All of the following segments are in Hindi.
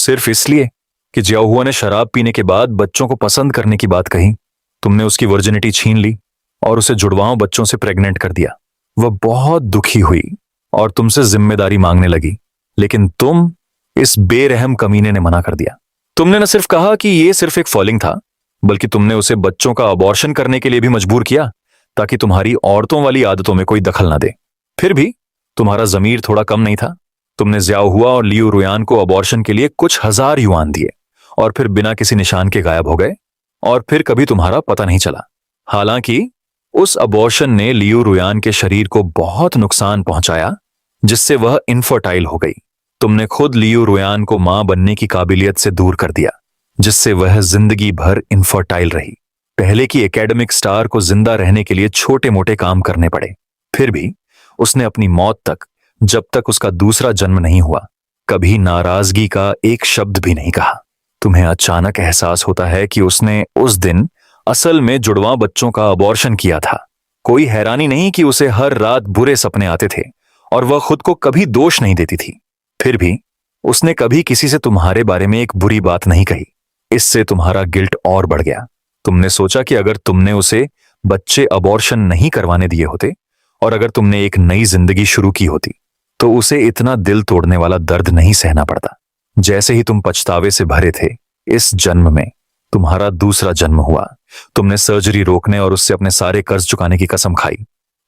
सिर्फ इसलिए कि जियाहुआ ने शराब पीने के बाद बच्चों को पसंद करने की बात कही, तुमने उसकी वर्जिनिटी छीन ली और उसे जुड़वाओं बच्चों से प्रेग्नेंट कर दिया। वह बहुत दुखी हुई और तुमसे जिम्मेदारी मांगने लगी, लेकिन तुम, इस बेरहम कमीने ने मना कर दिया। तुमने न सिर्फ कहा कि यह सिर्फ एक फॉलिंग था, बल्कि तुमने उसे बच्चों का अबॉर्शन करने के लिए भी मजबूर किया, ताकि तुम्हारी औरतों वाली आदतों में कोई दखल ना दे। फिर भी तुम्हारा जमीर थोड़ा कम नहीं था। तुमने जियाहुआ और लियू रुयान को अबॉर्शन के लिए कुछ हजार युआन दिए और फिर बिना किसी निशान के गायब हो गए, और फिर कभी तुम्हारा पता नहीं चला। हालांकि उस अबॉर्शन ने लियू रुयान के शरीर को बहुत नुकसान पहुंचाया, जिससे वह इनफर्टाइल हो गई। तुमने खुद लियू रुयान को मां बनने की काबिलियत से दूर कर दिया, जिससे वह जिंदगी भर इनफर्टाइल रही। पहले की एकेडमिक स्टार को जिंदा रहने के लिए छोटे मोटे काम करने पड़े। फिर भी उसने अपनी मौत तक, जब तक उसका दूसरा जन्म नहीं हुआ, कभी नाराजगी का एक शब्द भी नहीं कहा। तुम्हें अचानक एहसास होता है कि उसने उस दिन असल में जुड़वां बच्चों का अबॉर्शन किया था। कोई हैरानी नहीं कि उसे हर रात बुरे सपने आते थे और वह खुद को कभी दोष नहीं देती थी। फिर भी उसने कभी किसी से तुम्हारे बारे में एक बुरी बात नहीं कही। इससे तुम्हारा गिल्ट और बढ़ गया। तुमने सोचा कि अगर तुमने उसे बच्चे अबॉर्शन नहीं करवाने दिए होते और अगर तुमने एक नई जिंदगी शुरू की होती, तो उसे इतना दिल तोड़ने वाला दर्द नहीं सहना पड़ता। जैसे ही तुम पछतावे से भरे थे, इस जन्म में तुम्हारा दूसरा जन्म हुआ। तुमने सर्जरी रोकने और उससे अपने सारे कर्ज चुकाने की कसम खाई।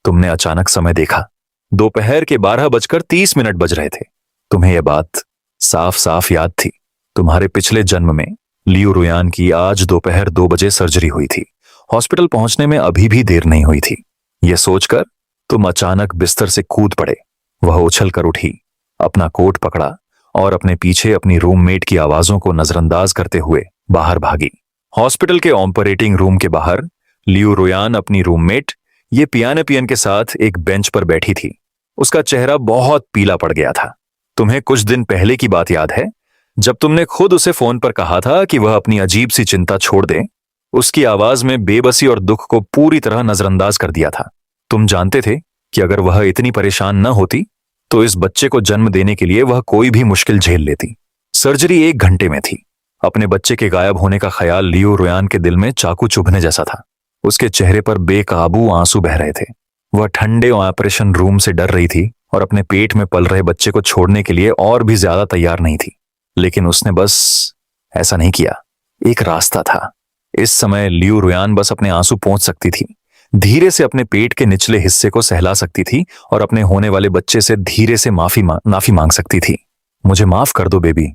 तुमने अचानक समय देखा, दोपहर के 12:30 बज रहे थे। तुम्हें यह बात साफ साफ याद थी। तुम्हारे पिछले जन्म में लियू रुयान की आज दोपहर 2 बजे सर्जरी हुई थी। हॉस्पिटल पहुंचने में अभी भी देर नहीं हुई थी। यह सोचकर तुम अचानक बिस्तर से कूद पड़े। वह उछल कर उठी, अपना कोट पकड़ा और अपने पीछे अपनी रूममेट की आवाजों को नजरअंदाज करते हुए बाहर भागी। हॉस्पिटल के ऑपरेटिंग रूम के बाहर लियू रुयान अपनी रूममेट ये पियान के साथ एक बेंच पर बैठी थी। उसका चेहरा बहुत पीला पड़ गया था। तुम्हें कुछ दिन पहले की बात याद है, जब तुमने खुद उसे फोन पर कहा था कि वह अपनी अजीब सी चिंता छोड़ दे। उसकी आवाज में बेबसी और दुख को पूरी तरह नजरअंदाज कर दिया था। तुम जानते थे कि अगर वह इतनी परेशान न होती, तो इस बच्चे को जन्म देने के लिए वह कोई भी मुश्किल झेल लेती। सर्जरी 1 घंटे में थी। अपने बच्चे के गायब होने का ख्याल लियू रुयान के दिल में चाकू चुभने जैसा था। उसके चेहरे पर बेकाबू आंसू बह रहे थे। वह ठंडे ऑपरेशन रूम से डर रही थी और अपने पेट में पल रहे बच्चे को छोड़ने के लिए और भी ज्यादा तैयार नहीं थी। लेकिन उसने बस ऐसा नहीं किया। एक रास्ता था। इस समय लियू रुयान बस अपने आंसू पोंछ सकती थी, धीरे से अपने पेट के निचले हिस्से को सहला सकती थी और अपने होने वाले बच्चे से धीरे से माफी मांग सकती थी। मुझे माफ कर दो बेबी,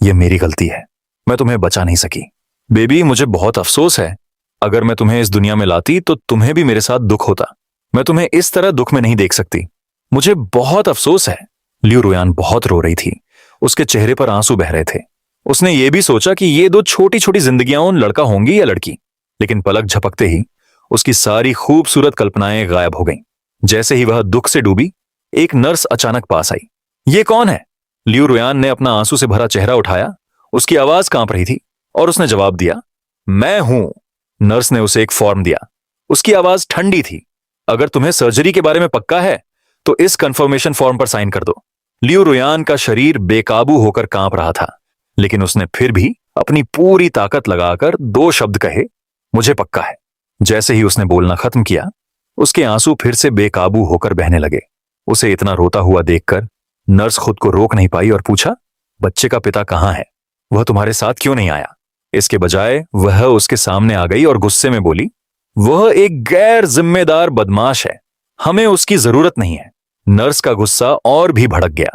यह मेरी गलती है। मैं तुम्हें बचा नहीं सकी। बेबी, मुझे बहुत अफसोस है। अगर मैं तुम्हें इस दुनिया में लाती तो तुम्हें भी मेरे साथ दुख होता। मैं तुम्हें इस तरह दुख में नहीं देख सकती। मुझे बहुत अफसोस है। लियू रुयान बहुत रो रही थी। उसके चेहरे पर आंसू बह रहे थे। उसने ये भी सोचा कि ये 2 छोटी छोटी जिंदगियां उन लड़का होंगी या लड़की, लेकिन पलक झपकते ही उसकी सारी खूबसूरत कल्पनाएं गायब हो गईं। जैसे ही वह दुख से डूबी, एक नर्स अचानक पास आई। ये कौन है? लियू रुयान ने अपना आंसू से भरा चेहरा उठाया। उसकी आवाज कांप रही थी और उसने जवाब दिया, मैं हूं। नर्स ने उसे एक फॉर्म दिया। उसकी आवाज ठंडी थी। अगर तुम्हें सर्जरी के बारे में पक्का है तो इस कंफर्मेशन फॉर्म पर साइन कर दो। लियू रुयान का शरीर बेकाबू होकर कांप रहा था, लेकिन उसने फिर भी अपनी पूरी ताकत लगाकर 2 शब्द कहे, मुझे पक्का है। जैसे ही उसने बोलना खत्म किया, उसके आंसू फिर से बेकाबू होकर बहने लगे। उसे इतना रोता हुआ देखकर नर्स खुद को रोक नहीं पाई और पूछा, बच्चे का पिता कहां है? वह तुम्हारे साथ क्यों नहीं आया? इसके बजाय वह उसके सामने आ गई और गुस्से में बोली, वह एक गैर जिम्मेदार बदमाश है। हमें उसकी जरूरत नहीं है। नर्स का गुस्सा और भी भड़क गया।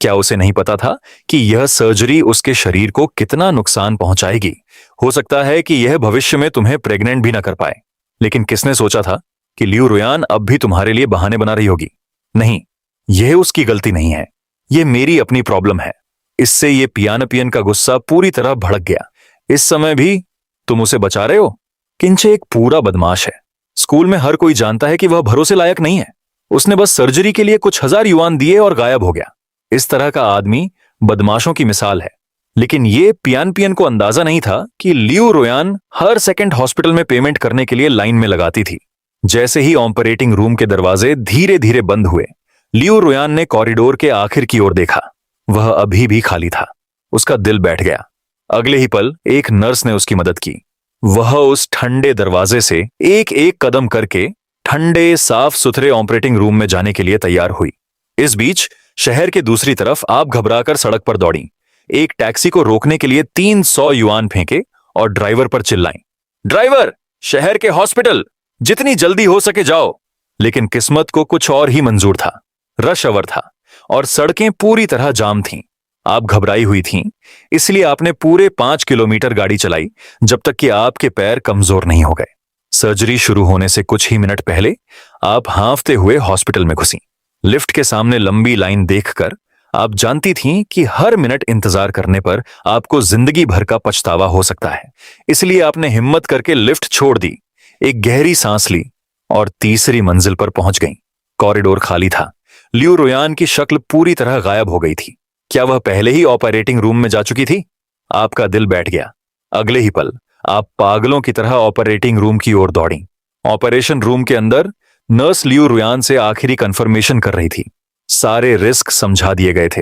क्या उसे नहीं पता था कि यह सर्जरी उसके शरीर को कितना नुकसान पहुंचाएगी? हो सकता है कि यह भविष्य में तुम्हें प्रेग्नेंट भी ना कर पाए। लेकिन किसने सोचा था कि लियू रुयान अब भी तुम्हारे लिए बहाने बना रही होगी? नहीं, यह उसकी गलती नहीं है। यह मेरी अपनी प्रॉब्लम है। इससे यह पियान का गुस्सा पूरी तरह भड़क गया। इस समय भी तुम उसे बचा रहे हो? किंचे एक पूरा बदमाश है। स्कूल में हर कोई जानता है कि वह भरोसे लायक नहीं है। उसने बस सर्जरी के लिए कुछ हजार युआन दिए और गायब हो गया। इस तरह का आदमी बदमाशों की मिसाल है। लेकिन ये पियान को अंदाजा नहीं था कि लियू रुयान हर सेकंड हॉस्पिटल में पेमेंट करने के लिए लाइन में लगाती थी। जैसे ही ऑपरेटिंग रूम के दरवाजे धीरे धीरे बंद हुए, लियू रुयान ने कॉरिडोर के आखिर की ओर देखा। वह अभी भी खाली था। उसका दिल बैठ गया। अगले ही पल एक नर्स ने उसकी मदद की। वह उस ठंडे दरवाजे से एक एक कदम करके ठंडे साफ सुथरे ऑपरेटिंग रूम में जाने के लिए तैयार हुई। इस बीच शहर के दूसरी तरफ आप घबराकर सड़क पर दौड़ी, एक टैक्सी को रोकने के लिए 300 युआन फेंके और ड्राइवर पर चिल्लाई, ड्राइवर, शहर के हॉस्पिटल, जितनी जल्दी हो सके जाओ। लेकिन किस्मत को कुछ और ही मंजूर था। रश अवर था और सड़कें पूरी तरह जाम थीं। आप घबराई हुई थीं, इसलिए आपने पूरे 5 किलोमीटर गाड़ी चलाई जब तक कि आपके पैर कमजोर नहीं हो गए। सर्जरी शुरू होने से कुछ ही मिनट पहले आप हांफते हुए हॉस्पिटल में घुसी। लिफ्ट के सामने लंबी लाइन देखकर आप जानती थीं कि हर मिनट इंतजार करने पर आपको जिंदगी भर का पछतावा हो सकता है। इसलिए आपने हिम्मत करके लिफ्ट छोड़ दी, एक गहरी सांस ली और तीसरी मंजिल पर पहुंच गई। कॉरिडोर खाली था। लियू रोयान की शक्ल पूरी तरह गायब हो गई थी। क्या वह पहले ही ऑपरेटिंग रूम में जा चुकी थी? आपका दिल बैठ गया। अगले ही पल आप पागलों की तरह ऑपरेटिंग रूम की ओर दौड़ी। ऑपरेशन रूम के अंदर नर्स लियू रोयान से आखिरी कंफर्मेशन कर रही थी। सारे रिस्क समझा दिए गए थे।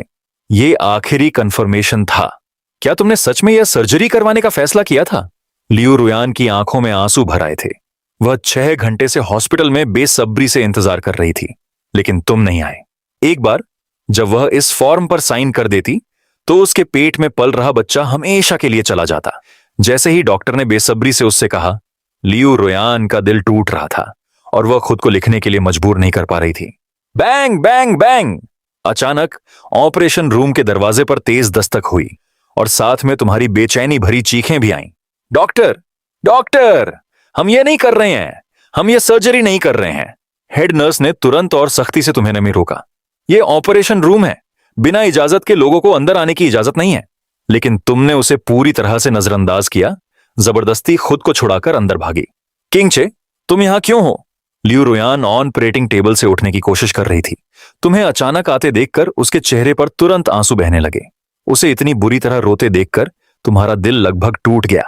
ये आखिरी कंफर्मेशन था। क्या तुमने सच में यह सर्जरी करवाने का फैसला किया था? लियू रोयान की आंखों में आंसू भर आए थे। वह 6 घंटे से हॉस्पिटल में बेसब्री से इंतजार कर रही थी, लेकिन तुम नहीं आए। एक बार जब वह इस फॉर्म पर साइन कर देती तो उसके पेट में पल रहा बच्चा हमेशा के लिए चला जाता। जैसे ही डॉक्टर ने बेसब्री से उससे कहा, लियू रोयान का दिल टूट रहा था और वह खुद को लिखने के लिए मजबूर नहीं कर पा रही थी। Bang bang bang! अचानक ऑपरेशन रूम के दरवाजे पर तेज दस्तक हुई और साथ में तुम्हारी बेचैनी भरी चीखें भी आईं। डॉक्टर, डॉक्टर, हम ये नहीं कर रहे हैं, हम ये सर्जरी नहीं कर रहे हैं। हेड नर्स ने तुरंत और सख्ती से तुम्हें नहीं रोका। ये ऑपरेशन रूम है, बिना इजाजत के लोगों को अंदर आने की इजाजत नहीं है। लेकिन तुमने उसे पूरी तरह से नजरअंदाज किया, जबरदस्ती खुद को छुड़ाकर अंदर भागी। किंगचे, तुम यहां क्यों हो? लियू रोयान ऑपरेटिंग टेबल से उठने की कोशिश कर रही थी। तुम्हें अचानक आते देखकर उसके चेहरे पर तुरंत आंसू बहने लगे। उसे इतनी बुरी तरह रोते देखकर तुम्हारा दिल लगभग टूट गया।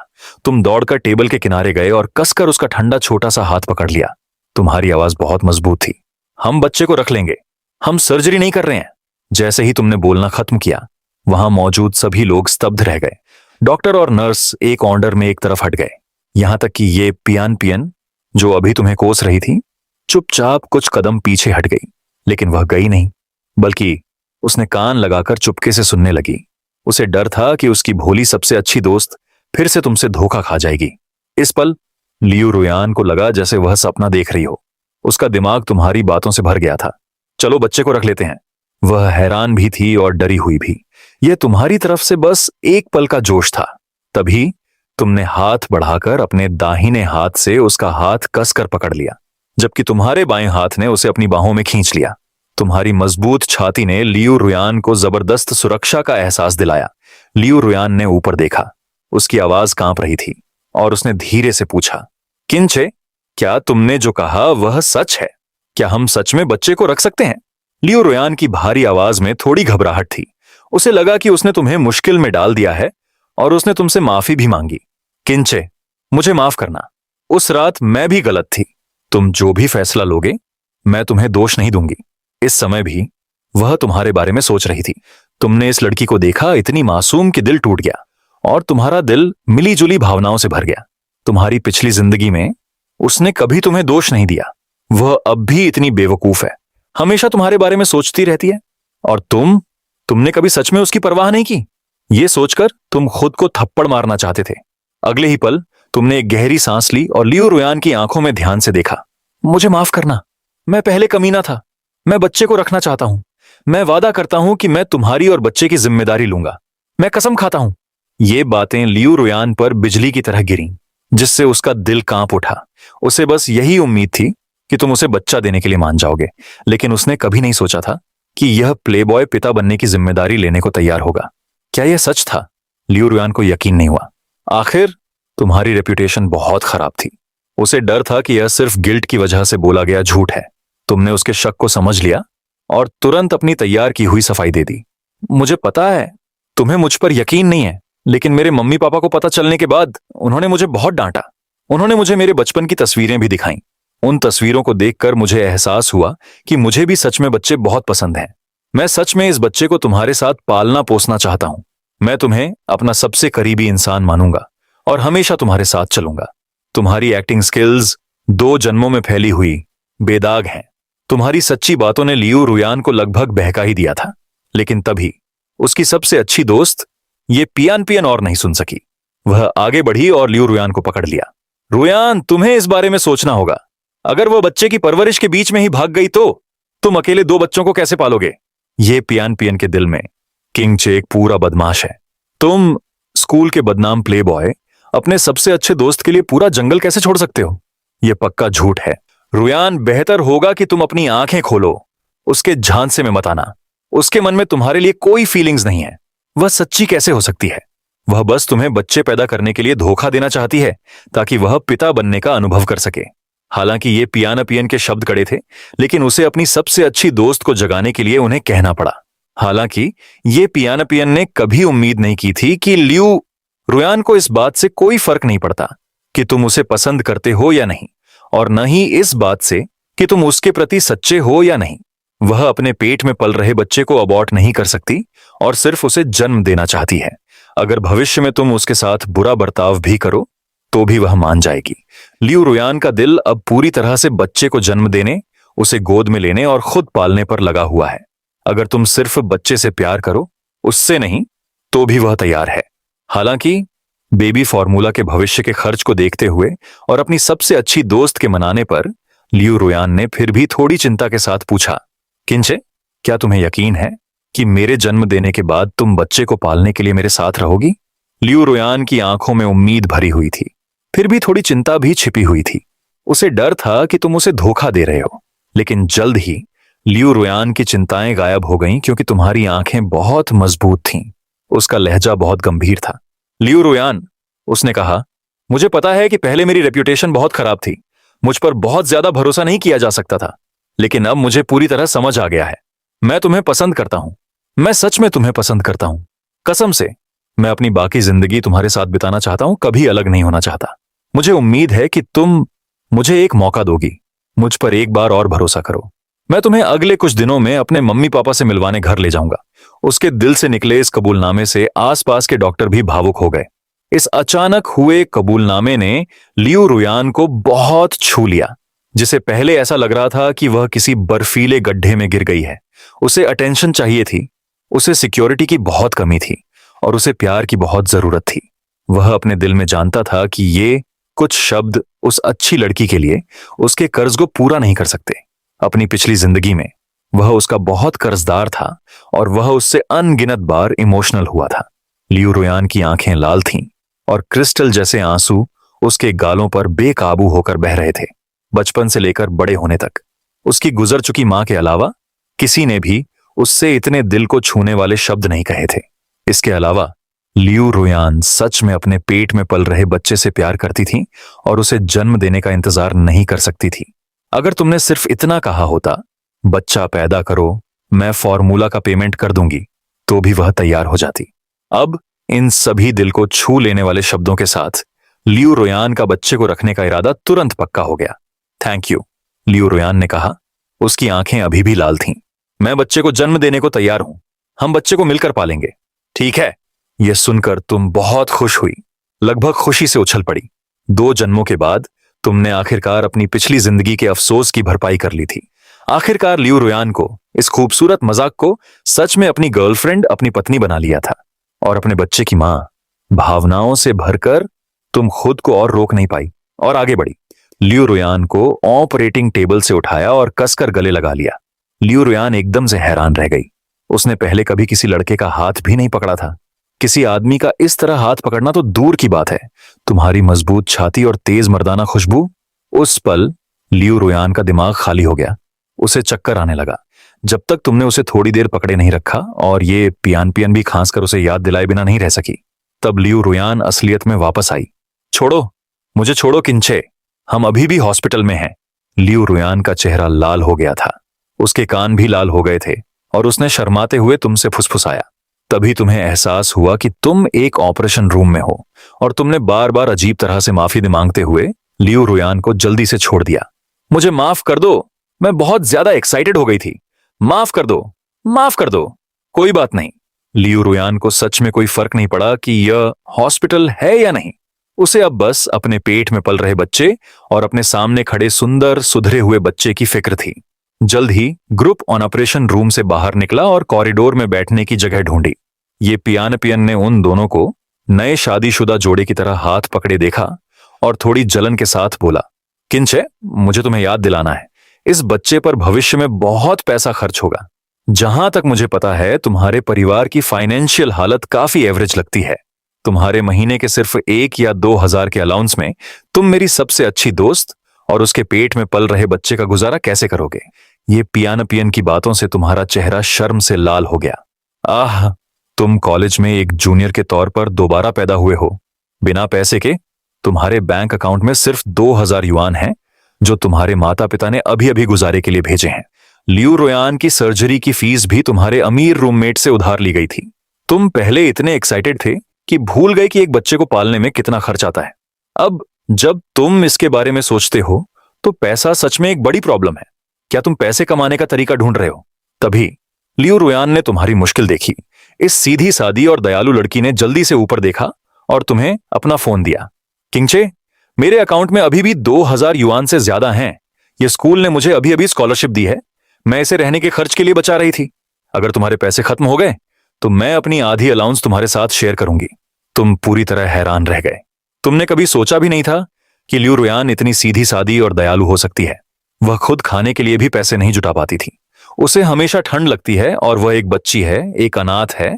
तुम दौड़कर टेबल के किनारे गए और कसकर उसका ठंडा छोटा सा हाथ पकड़ लिया। तुम्हारी आवाज बहुत मजबूत थी। हम बच्चे को रख लेंगे, हम सर्जरी नहीं कर रहे हैं। जैसे ही तुमने बोलना खत्म किया, वहां मौजूद सभी लोग स्तब्ध रह गए। डॉक्टर और नर्स एक ऑर्डर में एक तरफ हट गए। यहां तक कि ये पियन जो अभी तुम्हें कोस रही थी, चुपचाप कुछ कदम पीछे हट गई। लेकिन वह गई नहीं, बल्कि उसने कान लगाकर चुपके से सुनने लगी। उसे डर था कि उसकी भोली सबसे अच्छी दोस्त फिर से तुमसे धोखा खा जाएगी। इस पल लियू रोयान को लगा जैसे वह सपना देख रही हो। उसका दिमाग तुम्हारी बातों से भर गया था। चलो बच्चे को रख लेते हैं। वह हैरान भी थी और डरी हुई भी। यह तुम्हारी तरफ से बस एक पल का जोश था। तभी तुमने हाथ बढ़ाकर अपने दाहिने हाथ से उसका हाथ कसकर पकड़ लिया, जबकि तुम्हारे बाएं हाथ ने उसे अपनी बाहों में खींच लिया। तुम्हारी मजबूत छाती ने लियू रोयान को जबरदस्त सुरक्षा का एहसास दिलाया। लियू रोयान ने ऊपर देखा। उसकी आवाज कांप रही थी और उसने धीरे से पूछा, किंचे, क्या तुमने जो कहा वह सच है? क्या हम सच में बच्चे को रख सकते हैं? लियू रोयान की भारी आवाज में थोड़ी घबराहट थी। उसे लगा कि उसने तुम्हें मुश्किल में डाल दिया है और उसने तुमसे माफी भी मांगी। किंचे, मुझे माफ करना। उस रात मैं भी गलत थी। तुम जो भी फैसला लोगे, मैं तुम्हें दोष नहीं दूंगी। इस समय भी वह तुम्हारे बारे में सोच रही थी। तुमने इस लड़की को देखा, इतनी मासूम कि दिल टूट गया और तुम्हारा दिल मिली जुली भावनाओं से भर गया। तुम्हारी पिछली जिंदगी में उसने कभी तुम्हें दोष नहीं दिया। वह अब भी इतनी बेवकूफ है, हमेशा तुम्हारे बारे में सोचती रहती है। और तुमने कभी सच में उसकी परवाह नहीं की। यह सोचकर तुम खुद को थप्पड़ मारना चाहते थे। अगले ही पल तुमने एक गहरी सांस ली और लियू रोयान की आंखों में ध्यान से देखा। मुझे माफ करना, मैं पहले कमीना था। मैं बच्चे को रखना चाहता हूं। मैं वादा करता हूं कि मैं तुम्हारी और बच्चे की जिम्मेदारी लूंगा। मैं कसम खाता हूं। ये बातें लियू रोयान पर बिजली की तरह गिरीं, जिससे उसका दिल कांप उठा। उसे बस यही उम्मीद थी कि तुम उसे बच्चा देने के लिए मान जाओगे, लेकिन उसने कभी नहीं सोचा था कि यह प्लेबॉय पिता बनने की जिम्मेदारी लेने को तैयार होगा। क्या यह सच था? लियू रोयान को यकीन नहीं हुआ। आखिर तुम्हारी रेप्यूटेशन बहुत खराब थी। उसे डर था कि यह सिर्फ गिल्ट की वजह से बोला गया झूठ है। तुमने उसके शक को समझ लिया और तुरंत अपनी तैयार की हुई सफाई दे दी। मुझे पता है तुम्हें मुझ पर यकीन नहीं है, लेकिन मेरे मम्मी पापा को पता चलने के बाद उन्होंने मुझे बहुत डांटा। उन्होंने मुझे मेरे बचपन की तस्वीरें भी दिखाईं। उन तस्वीरों को देखकर मुझे एहसास हुआ कि मुझे भी सच में बच्चे बहुत पसंद हैं। मैं सच में इस बच्चे को तुम्हारे साथ पालना पोसना चाहता हूं। मैं तुम्हें अपना सबसे करीबी इंसान मानूंगा और हमेशा तुम्हारे साथ चलूंगा। तुम्हारी एक्टिंग स्किल्स 2 जन्मों में फैली हुई बेदाग हैं। तुम्हारी सच्ची बातों ने लियू रुयान को लगभग बहका ही दिया था, लेकिन तभी उसकी सबसे अच्छी दोस्त ये पियान पियन और नहीं सुन सकी। वह आगे बढ़ी और लियू रुयान को पकड़ लिया। रुयान, तुम्हें इस बारे में सोचना होगा। अगर वह बच्चे की परवरिश के बीच में ही भाग गई तो तुम अकेले 2 बच्चों को कैसे पालोगे? ये पियान पियन के दिल में किंग चे एक पूरा बदमाश है। तुम स्कूल के बदनाम प्ले बॉय अपने सबसे अच्छे दोस्त के लिए पूरा जंगल कैसे छोड़ सकते हो? यह पक्का झूठ है। रुयान, बेहतर होगा कि तुम अपनी आंखें खोलो। उसके झांसे में मत आना। उसके मन में तुम्हारे लिए कोई फीलिंग्स नहीं है। वह सच्ची कैसे हो सकती है? वह बस तुम्हें बच्चे पैदा करने के लिए धोखा देना चाहती है ताकि वह पिता बनने का अनुभव कर सके। हालांकि ये पियान पियन के शब्द कड़े थे, लेकिन उसे अपनी सबसे अच्छी दोस्त को जगाने के लिए उन्हें कहना पड़ा। हालांकि ये पियान पियन ने कभी उम्मीद नहीं की थी कि लियू रुयान को इस बात से कोई फर्क नहीं पड़ता कि तुम उसे पसंद करते हो या नहीं, और न ही इस बात से कि तुम उसके प्रति सच्चे हो या नहीं। वह अपने पेट में पल रहे बच्चे को अबॉर्ट नहीं कर सकती और सिर्फ उसे जन्म देना चाहती है। अगर भविष्य में तुम उसके साथ बुरा बर्ताव भी करो तो भी वह मान जाएगी। लियू रुयान का दिल अब पूरी तरह से बच्चे को जन्म देने, उसे गोद में लेने और खुद पालने पर लगा हुआ है। अगर तुम सिर्फ बच्चे से प्यार करो, उससे नहीं, तो भी वह तैयार है। हालांकि बेबी फॉर्मूला के भविष्य के खर्च को देखते हुए और अपनी सबसे अच्छी दोस्त के मनाने पर लियू रुयान ने फिर भी थोड़ी चिंता के साथ पूछा, किंचे, क्या तुम्हें यकीन है कि मेरे जन्म देने के बाद तुम बच्चे को पालने के लिए मेरे साथ रहोगी? लियू रुयान की आंखों में उम्मीद भरी हुई थी, फिर भी थोड़ी चिंता भी छिपी हुई थी। उसे डर था कि तुम उसे धोखा दे रहे हो। लेकिन जल्द ही लियू रुयान की चिंताएं गायब हो गईं क्योंकि तुम्हारी आंखें बहुत मजबूत थीं। उसका लहजा बहुत गंभीर था। लियू रुयान, उसने कहा, मुझे पता है कि पहले मेरी रेप्यूटेशन बहुत खराब थी। मुझ पर बहुत ज्यादा भरोसा नहीं किया जा सकता था, लेकिन अब मुझे पूरी तरह समझ आ गया है। मैं तुम्हें पसंद करता हूं। मैं सच में तुम्हें पसंद करता हूं। कसम से, मैं अपनी बाकी जिंदगी तुम्हारे साथ बिताना चाहता हूं, कभी अलग नहीं होना चाहता। मुझे उम्मीद है कि तुम मुझे एक मौका दोगी। मुझ पर एक बार और भरोसा करो। मैं तुम्हें अगले कुछ दिनों में अपने मम्मी पापा से मिलवाने घर ले जाऊंगा। उसके दिल से निकले इस कबूलनामे से आसपास के डॉक्टर भी भावुक हो गए। इस अचानक हुए कबूलनामे ने लियू रुयान को बहुत छू लिया, जिसे पहले ऐसा लग रहा था कि वह किसी बर्फीले गड्ढे में गिर गई है। उसे अटेंशन चाहिए थी, उसे सिक्योरिटी की बहुत कमी थी और उसे प्यार की बहुत जरूरत थी। वह अपने दिल में जानता था कि ये कुछ शब्द उस अच्छी लड़की के लिए उसके कर्ज को पूरा नहीं कर सकते। अपनी पिछली जिंदगी में वह उसका बहुत कर्जदार था और वह उससे अनगिनत बार इमोशनल हुआ था। लियू रुयान की आंखें लाल थीं और क्रिस्टल जैसे आंसू उसके गालों पर बेकाबू होकर बह रहे थे। बचपन से लेकर बड़े होने तक उसकी गुजर चुकी मां के अलावा किसी ने भी उससे इतने दिल को छूने वाले शब्द नहीं कहे थे। इसके अलावा लियू रुयान सच में अपने पेट में पल रहे बच्चे से प्यार करती थी और उसे जन्म देने का इंतजार नहीं कर सकती थी। अगर तुमने सिर्फ इतना कहा होता, बच्चा पैदा करो, मैं फॉर्मूला का पेमेंट कर दूंगी, तो भी वह तैयार हो जाती। अब इन सभी दिल को छू लेने वाले शब्दों के साथ लियू रुयान का बच्चे को रखने का इरादा तुरंत पक्का हो गया। थैंक यू, लियू रुयान ने कहा। उसकी आंखें अभी भी लाल थीं। मैं बच्चे को जन्म देने को तैयार हूं। हम बच्चे को मिलकर पालेंगे। ठीक है? यह सुनकर तुम बहुत खुश हुई, लगभग खुशी से उछल पड़ी। 2 जन्मों के बाद तुमने आखिरकार अपनी पिछली जिंदगी के अफसोस की भरपाई कर ली थी। आखिरकार लियू रुयान को, इस खूबसूरत मजाक को, सच में अपनी गर्लफ्रेंड, अपनी पत्नी बना लिया था। और अपने बच्चे की मां, भावनाओं से भरकर तुम खुद को और रोक नहीं पाई और आगे बढ़ी। लियू रुयान को ऑपरेटिंग टेबल से उठाया और कसकर गले लगा लिया। लियू रुयान एकदम से हैरान रह गई। उसने पहले कभी किसी लड़के का हाथ भी नहीं पकड़ा था। किसी आदमी का इस तरह हाथ पकड़ना तो दूर की बात है। तुम्हारी मजबूत छाती और तेज मर्दाना खुशबू। उस पल लियू रुयान का दिमाग खाली हो गया। उसे चक्कर आने लगा। जब तक तुमने उसे थोड़ी देर पकड़े नहीं रखा और ये पियान पियन भी खांस कर उसे याद दिलाए बिना नहीं रह सकी, तब लियू रुयान असलियत में वापस आई। छोड़ो, मुझे छोड़ो किंचे, हम अभी भी हॉस्पिटल में हैं। लियू रुयान का चेहरा लाल हो गया था। उसके कान भी लाल हो गए थे और उसने शर्माते हुए तुमसे फुसफुसाया। तभी तुम्हें एहसास हुआ कि तुम एक ऑपरेशन रूम में हो और तुमने बार बार अजीब तरह से माफी मांगते हुए लियू रुयान को जल्दी से छोड़ दिया। मुझे माफ कर दो, मैं बहुत ज्यादा एक्साइटेड हो गई थी। माफ कर दो, माफ कर दो। कोई बात नहीं, लियू रुयान को सच में कोई फर्क नहीं पड़ा कि यह हॉस्पिटल है या नहीं। उसे अब बस अपने पेट में पल रहे बच्चे और अपने सामने खड़े सुंदर सुधरे हुए बच्चे की फिक्र थी। जल्द ही ग्रुप ऑन ऑपरेशन रूम से बाहर निकला और कॉरिडोर में बैठने की जगह ढूंढी। ये पियानपियन ने उन दोनों को नए शादीशुदा जोड़े की तरह हाथ पकड़े देखा और थोड़ी जलन के साथ बोला, किंचे, मुझे तुम्हें याद दिलाना है, इस बच्चे पर भविष्य में बहुत पैसा खर्च होगा। जहां तक मुझे पता है तुम्हारे परिवार की फाइनेंशियल हालत काफी एवरेज लगती है। तुम्हारे महीने के सिर्फ 1 या 2 हजार के अलाउंस में तुम मेरी सबसे अच्छी दोस्त और उसके पेट में पल रहे बच्चे का गुजारा कैसे करोगे? ये पियानपियन की बातों से तुम्हारा चेहरा शर्म से लाल हो गया। आह, तुम कॉलेज में एक जूनियर के तौर पर दोबारा पैदा हुए हो, बिना पैसे के। तुम्हारे बैंक अकाउंट में सिर्फ 2000 युआन हैं, जो तुम्हारे माता पिता ने अभी अभी गुजारे के लिए भेजे हैं। लियू रुयान की सर्जरी की फीस भी तुम्हारे अमीर रूममेट से उधार ली गई थी। तुम पहले इतने एक्साइटेड थे कि भूल गए कि एक बच्चे को पालने में कितना खर्च आता है। अब जब तुम इसके बारे में सोचते हो तो पैसा सच में एक बड़ी प्रॉब्लम है। क्या तुम पैसे कमाने का तरीका ढूंढ रहे हो? तभी लियू रुयान ने तुम्हारी मुश्किल देखी। इस सीधी सादी और दयालु लड़की ने जल्दी से ऊपर देखा और तुम्हें अपना फोन दिया। किंगचे, मेरे अकाउंट में अभी भी 2000 युआन से ज्यादा हैं। ये स्कूल ने मुझे अभी अभी स्कॉलरशिप दी है, मैं इसे रहने के खर्च के लिए बचा रही थी। अगर तुम्हारे पैसे खत्म हो गए तो मैं अपनी आधी अलाउंस तुम्हारे साथ शेयर करूंगी। तुम पूरी तरह हैरान रह गए। तुमने कभी सोचा भी नहीं था कि लियू रुयान इतनी सीधी सादी और दयालु हो सकती है। वह खुद खाने के लिए भी पैसे नहीं जुटा पाती थी। उसे हमेशा ठंड लगती है और वह एक बच्ची है, एक अनाथ है।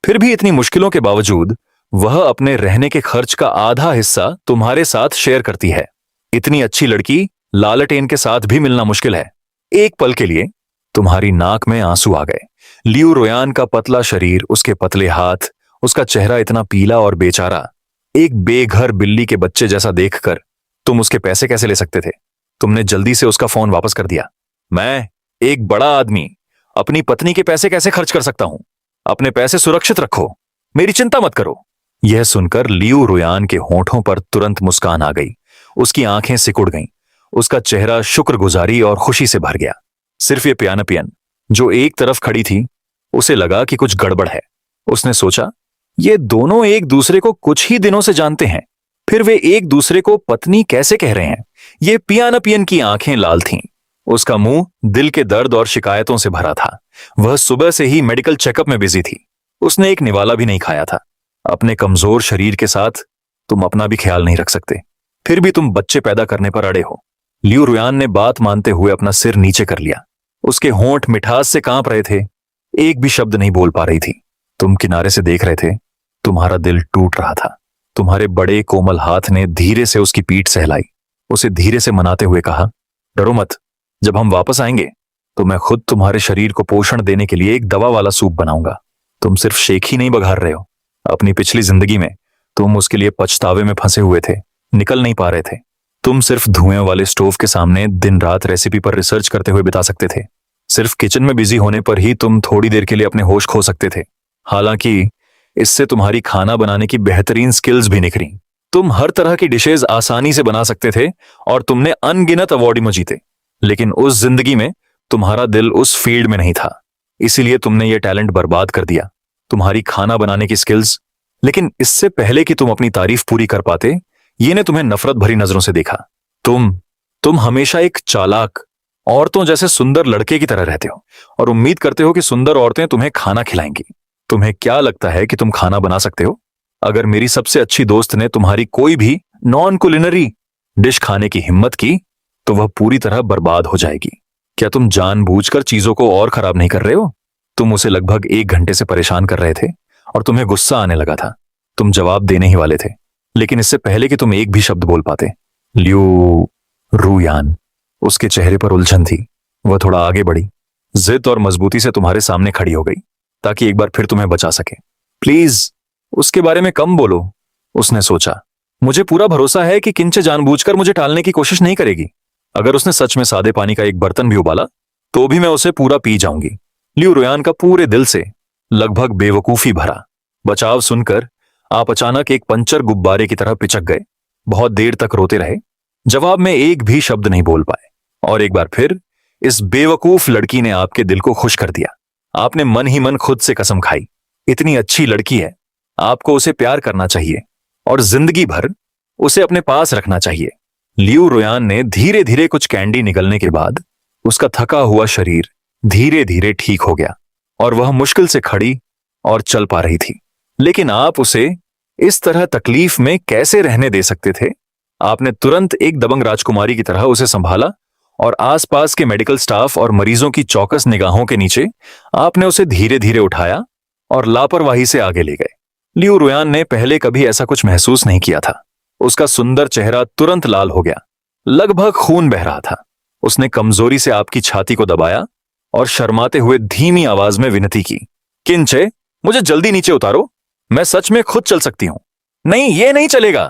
फिर भी इतनी मुश्किलों के बावजूद वह अपने रहने के खर्च का आधा हिस्सा तुम्हारे साथ शेयर करती है। इतनी अच्छी लड़की लालटेन के साथ भी मिलना मुश्किल है। एक पल के लिए तुम्हारी नाक में आंसू आ गए। लियू रुयान का पतला शरीर, उसके पतले हाथ, उसका चेहरा इतना पीला और बेचारा, एक बेघर बिल्ली के बच्चे जैसा देखकर तुम उसके पैसे कैसे ले सकते थे? तुमने जल्दी से उसका फोन वापस कर दिया। मैं, एक बड़ा आदमी, अपनी पत्नी के पैसे कैसे खर्च कर सकता हूं? अपने पैसे सुरक्षित रखो, मेरी चिंता मत करो। यह सुनकर लियू रुयान के होठों पर तुरंत मुस्कान आ गई। उसकी आंखें सिकुड़ गईं। उसका चेहरा शुक्रगुजारी और खुशी से भर गया। सिर्फ ये पियानपियन जो एक तरफ खड़ी थी, उसे लगा कि कुछ गड़बड़ है। उसने सोचा, ये दोनों एक दूसरे को कुछ ही दिनों से जानते हैं, फिर वे एक दूसरे को पत्नी कैसे कह रहे हैं? ये पियानपियन की आंखें लाल थीं। उसका मुंह दिल के दर्द और शिकायतों से भरा था। वह सुबह से ही मेडिकल चेकअप में बिजी थी। उसने एक निवाला भी नहीं खाया था। अपने कमजोर शरीर के साथ तुम अपना भी ख्याल नहीं रख सकते, फिर भी तुम बच्चे पैदा करने पर अड़े हो। लियू रुयान ने बात मानते हुए अपना सिर नीचे कर लिया। उसके होंठ मिठास से कांप रहे थे। एक भी शब्द नहीं बोल पा रही थी। तुम किनारे से देख रहे थे। तुम्हारा दिल टूट रहा था। तुम्हारे बड़े कोमल हाथ ने धीरे से उसकी पीठ सहलाई। उसे धीरे से मनाते हुए कहा, डरो मत, जब हम वापस आएंगे तो मैं खुद तुम्हारे शरीर को पोषण देने के लिए एक दवा वाला सूप बनाऊंगा। तुम सिर्फ शेख ही नहीं बघार रहे हो। अपनी पिछली जिंदगी में तुम उसके लिए पछतावे में फंसे हुए थे, निकल नहीं पा रहे थे। तुम सिर्फ धुएं वाले स्टोव के सामने दिन रात रेसिपी पर रिसर्च करते हुए बिता सकते थे। सिर्फ किचन में बिजी होने पर ही तुम थोड़ी देर के लिए अपने होश खो सकते थे। हालांकि इससे तुम्हारी खाना बनाने की बेहतरीन स्किल्स भी निखरी। तुम हर तरह की डिशेज आसानी से बना सकते थे और तुमने अनगिनत अवार्ड जीते। लेकिन उस जिंदगी में तुम्हारा दिल उस फील्ड में नहीं था, इसीलिए तुमने ये टैलेंट बर्बाद कर दिया, तुम्हारी खाना बनाने की स्किल्स। लेकिन इससे पहले कि तुम अपनी तारीफ पूरी कर पाते, ये ने तुम्हें नफरत भरी नजरों से देखा। तुम हमेशा एक चालाक, औरतों जैसे सुंदर लड़के की तरह रहते हो और उम्मीद करते हो कि सुंदर औरतें तुम्हें खाना खिलाएंगी। तुम्हें क्या लगता है कि तुम खाना बना सकते हो? अगर मेरी सबसे अच्छी दोस्त ने तुम्हारी कोई भी नॉन कुलिनरी डिश खाने की हिम्मत की तो वह पूरी तरह बर्बाद हो जाएगी। क्या तुम जानबूझकर चीजों को और खराब नहीं कर रहे हो? तुम उसे लगभग 1 घंटे से परेशान कर रहे थे और तुम्हें गुस्सा आने लगा था। तुम जवाब देने ही वाले थे, लेकिन इससे पहले कि तुम एक भी शब्द बोल पाते, लियू रुयान, उसके चेहरे पर उलझन थी। वह थोड़ा आगे बढ़ी, जिद और मजबूती से तुम्हारे सामने खड़ी हो गई ताकि एक बार फिर तुम्हें बचा सके। प्लीज उसके बारे में कम बोलो, उसने सोचा। मुझे पूरा भरोसा है कि किंचे जानबूझकर मुझे टालने की कोशिश नहीं करेगी। अगर उसने सच में सादे पानी का एक बर्तन भी उबाला तो भी मैं उसे पूरा पी जाऊंगी। लियू रुयान का पूरे दिल से लगभग बेवकूफी भरा बचाव सुनकर आप अचानक एक पंचर गुब्बारे की तरह पिचक गए। बहुत देर तक रोते रहे, जवाब में एक भी शब्द नहीं बोल पाए। और एक बार फिर इस बेवकूफ लड़की ने आपके दिल को खुश कर दिया। आपने मन ही मन खुद से कसम खाई, इतनी अच्छी लड़की है, आपको उसे प्यार करना चाहिए और जिंदगी भर उसे अपने पास रखना चाहिए। लियू रुयान ने धीरे धीरे कुछ कैंडी निगलने के बाद उसका थका हुआ शरीर धीरे धीरे ठीक हो गया और वह मुश्किल से खड़ी और चल पा रही थी। लेकिन आप उसे इस तरह तकलीफ में कैसे रहने दे सकते थे? आपने तुरंत एक दबंग राजकुमारी की तरह उसे संभाला और आसपास के मेडिकल स्टाफ और मरीजों की चौकस निगाहों के नीचे आपने उसे धीरे धीरे उठाया और लापरवाही से आगे ले गए। लियू रुयान ने पहले कभी ऐसा कुछ महसूस नहीं किया था। उसका सुंदर चेहरा तुरंत लाल हो गया, लगभग खून बह रहा था। उसने कमजोरी से आपकी छाती को दबाया और शर्माते हुए धीमी आवाज में विनती की, किंचे, मुझे जल्दी नीचे उतारो, मैं सच में खुद चल सकती हूं। नहीं, ये नहीं चलेगा।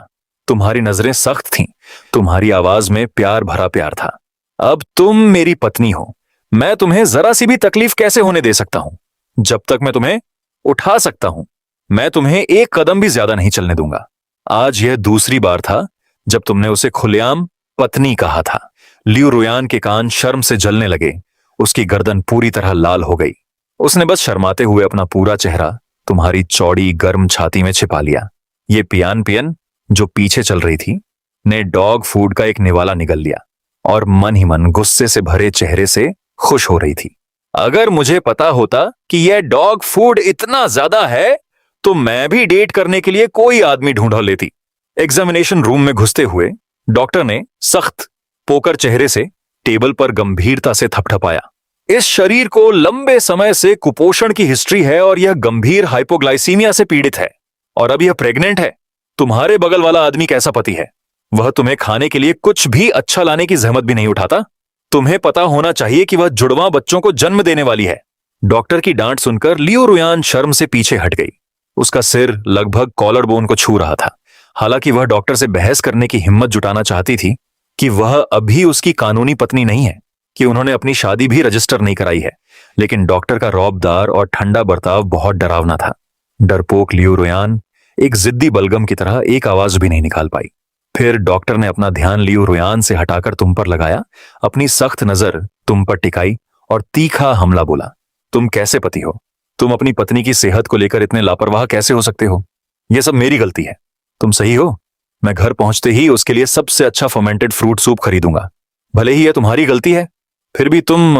तुम्हारी नजरें सख्त थीं, तुम्हारी आवाज में प्यार भरा प्यार था। अब तुम मेरी पत्नी हो, मैं तुम्हें जरा सी भी तकलीफ कैसे होने दे सकता हूं? जब तक मैं तुम्हें उठा सकता हूं, मैं तुम्हें एक कदम भी ज्यादा नहीं चलने दूंगा। आज यह दूसरी बार था जब तुमने उसे खुलेआम पत्नी कहा था। लियू रुयान के कान शर्म से जलने लगे, उसकी गर्दन पूरी तरह लाल हो गई। उसने बस शर्माते हुए अपना पूरा चेहरा तुम्हारी चौड़ी गर्म छाती में छिपा लिया। ये पियान पियन जो पीछे चल रही थी ने डॉग फूड का एक निवाला निगल लिया और मन ही मन गुस्से से भरे चेहरे से खुश हो रही थी। अगर मुझे पता होता कि यह डॉग फूड इतना ज्यादा है तो मैं भी डेट करने के लिए कोई आदमी ढूंढ लेती। एग्जामिनेशन रूम में घुसते हुए डॉक्टर ने सख्त पोकर चेहरे से टेबल पर गंभीरता से थपथपाया। इस शरीर को लंबे समय से कुपोषण की हिस्ट्री है और यह गंभीर हाइपोग्लाइसीमिया से पीड़ित है और अब यह प्रेग्नेंट है। तुम्हारे बगल वाला आदमी कैसा पति है? वह तुम्हें खाने के लिए कुछ भी अच्छा लाने की जहमत भी नहीं उठाता। तुम्हें पता होना चाहिए कि वह जुड़वां बच्चों को जन्म देने वाली है। डॉक्टर की डांट सुनकर लियू रुयान शर्म से पीछे हट गई। उसका सिर लगभग कॉलर बोन को छू रहा था। हालांकि वह डॉक्टर से बहस करने की हिम्मत जुटाना चाहती थी कि वह अभी उसकी कानूनी पत्नी नहीं है, कि उन्होंने अपनी शादी भी रजिस्टर नहीं कराई है, लेकिन डॉक्टर का रौबदार और ठंडा बर्ताव बहुत डरावना था। डरपोक लियू रुयान एक जिद्दी बलगम की तरह एक आवाज भी नहीं निकाल पाई। फिर डॉक्टर ने अपना ध्यान लियू रुयान से हटाकर तुम पर लगाया, अपनी सख्त नजर तुम पर टिकाई और तीखा हमला बोला, तुम कैसे पति हो? तुम अपनी पत्नी की सेहत को लेकर इतने लापरवाह कैसे हो सकते हो? यह सब मेरी गलती है। तुम सही हो, मैं घर पहुंचते ही उसके लिए सबसे अच्छा फर्मेंटेड फ्रूट सूप खरीदूंगा। भले ही यह तुम्हारी गलती है, फिर भी तुम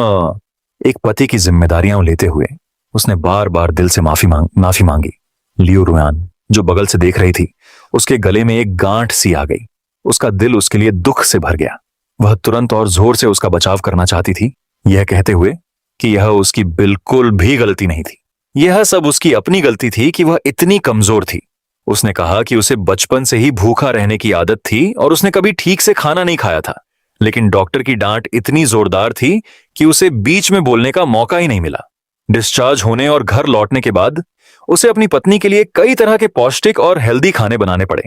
एक पति की जिम्मेदारियां लेते हुए उसने बार बार दिल से माफी मांगी। लियू रुयान जो बगल से देख रही थी, उसके गले में एक गांठ सी आ गई। उसका दिल उसके लिए दुख से भर गया। वह तुरंत और जोर से उसका बचाव करना चाहती थी, यह कहते हुए कि यह उसकी बिल्कुल भी गलती नहीं थी। यह सब उसकी अपनी गलती थी कि वह इतनी कमजोर थी। उसने कहा कि उसे बचपन से ही भूखा रहने की आदत थी और उसने कभी ठीक से खाना नहीं खाया था, लेकिन डॉक्टर की डांट इतनी जोरदार थी कि उसे बीच में बोलने का मौका ही नहीं मिला। डिस्चार्ज होने और घर लौटने के बाद उसे अपनी पत्नी के लिए कई तरह के पौष्टिक और हेल्दी खाने बनाने पड़े।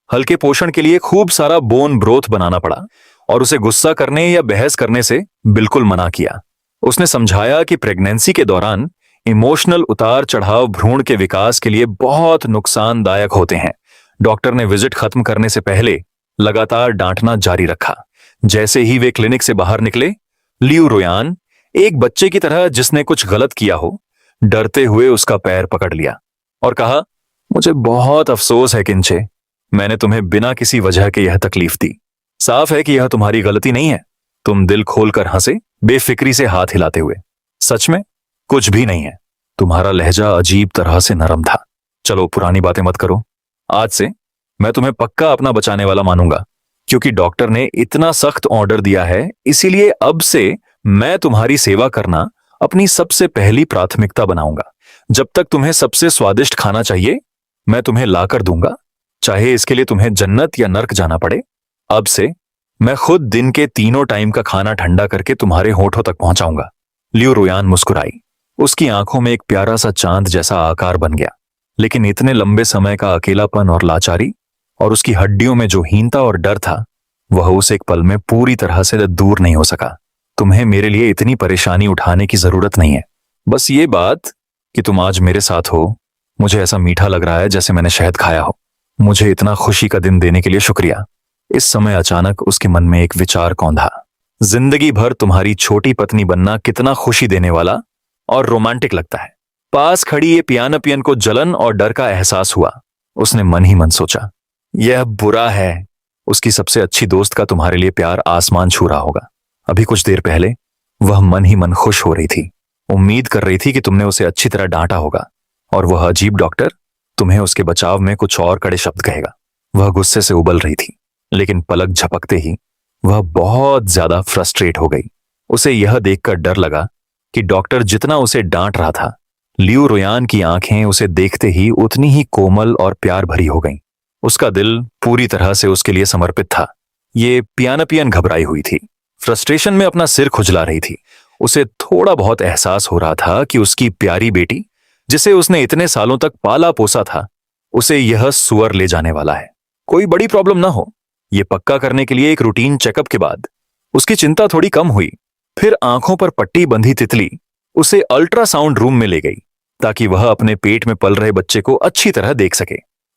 हल्के पोषण के लिए खूब सारा बोन ब्रोथ बनाना पड़ा और उसे गुस्सा करने या बहस करने से बिल्कुल मना किया। उसने समझाया कि प्रेगनेंसी के दौरान इमोशनल उतार चढ़ाव भ्रूण के विकास के लिए बहुत नुकसानदायक होते हैं। डॉक्टर ने विजिट खत्म करने से पहले लगातार डांटना जारी रखा। जैसे ही वे क्लिनिक से बाहर निकले, लियू रुयान एक बच्चे की तरह जिसने कुछ गलत किया हो, डरते हुए उसका पैर पकड़ लिया और कहा, मुझे बहुत अफसोस है किंचे, मैंने तुम्हें बिना किसी वजह के यह तकलीफ दी। साफ है कि यह तुम्हारी गलती नहीं है। तुम दिल खोलकर हंसे, बेफिक्री से हाथ हिलाते हुए। सच में कुछ भी नहीं है। तुम्हारा लहजा अजीब तरह से नरम था। चलो पुरानी बातें मत करो। आज से मैं तुम्हें पक्का अपना बचाने वाला मानूंगा, क्योंकि डॉक्टर ने इतना सख्त ऑर्डर दिया है। इसीलिए अब से मैं तुम्हारी सेवा करना अपनी सबसे पहली प्राथमिकता बनाऊंगा। जब तक तुम्हें सबसे स्वादिष्ट खाना चाहिए, मैं तुम्हें लाकर दूंगा, चाहे इसके लिए तुम्हें जन्नत या नर्क जाना पड़े। अब से मैं खुद दिन के तीनों टाइम का खाना ठंडा करके तुम्हारे होठों तक पहुंचाऊंगा। लियू रुयान मुस्कुराई। उसकी आंखों में एक प्यारा सा चांद जैसा आकार बन गया, लेकिन इतने लंबे समय का अकेलापन और लाचारी और उसकी हड्डियों में जो हीनता और डर था, वह उस एक पल में पूरी तरह से दूर नहीं हो सका। तुम्हें मेरे लिए इतनी परेशानी उठाने की जरूरत नहीं है। बस ये बात कि तुम आज मेरे साथ हो, मुझे ऐसा मीठा लग रहा है जैसे मैंने शहद खाया हो। मुझे इतना खुशी का दिन देने के लिए शुक्रिया। इस समय अचानक उसके मन में एक विचार कौंधा। जिंदगी भर तुम्हारी छोटी पत्नी बनना कितना खुशी देने वाला और रोमांटिक लगता है। पास खड़ी ये पियानपियन को जलन और डर का एहसास हुआ। उसने मन ही मन सोचा, यह बुरा है। उसकी सबसे अच्छी दोस्त का तुम्हारे लिए प्यार आसमान छू रहा होगा। अभी कुछ देर पहले वह मन ही मन खुश हो रही थी, उम्मीद कर रही थी कि तुमने उसे अच्छी तरह डांटा होगा और वह अजीब डॉक्टर तुम्हें उसके बचाव में कुछ और कड़े शब्द कहेगा। वह गुस्से से उबल रही थी, लेकिन पलक झपकते ही वह बहुत ज्यादा फ्रस्ट्रेट हो गई। उसे यह देखकर डर लगा कि डॉक्टर जितना उसे डांट रहा था, लियू रुयान की आंखें उसे देखते ही उतनी ही कोमल और प्यार भरी हो गईं। उसका दिल पूरी तरह से उसके लिए समर्पित था। ये पियानपियन घबराई हुई थी, फ्रस्ट्रेशन में अपना सिर खुजला रही थी। उसे थोड़ा बहुत एहसास हो रहा था कि उसकी प्यारी बेटी, जिसे उसने इतने सालों तक पाला पोसा था, उसे यह सुअर ले जाने वाला है। कोई बड़ी प्रॉब्लम ना हो, यह पक्का करने के लिए एक रूटीन चेकअप के बाद उसकी चिंता थोड़ी कम हुई। फिर आंखों पर पट्टी बंधी तितली उसे अल्ट्रासाउंड रूम में ले गई ताकि वह अपने पेट में पल रहे बच्चे को अच्छी तरह देख सके।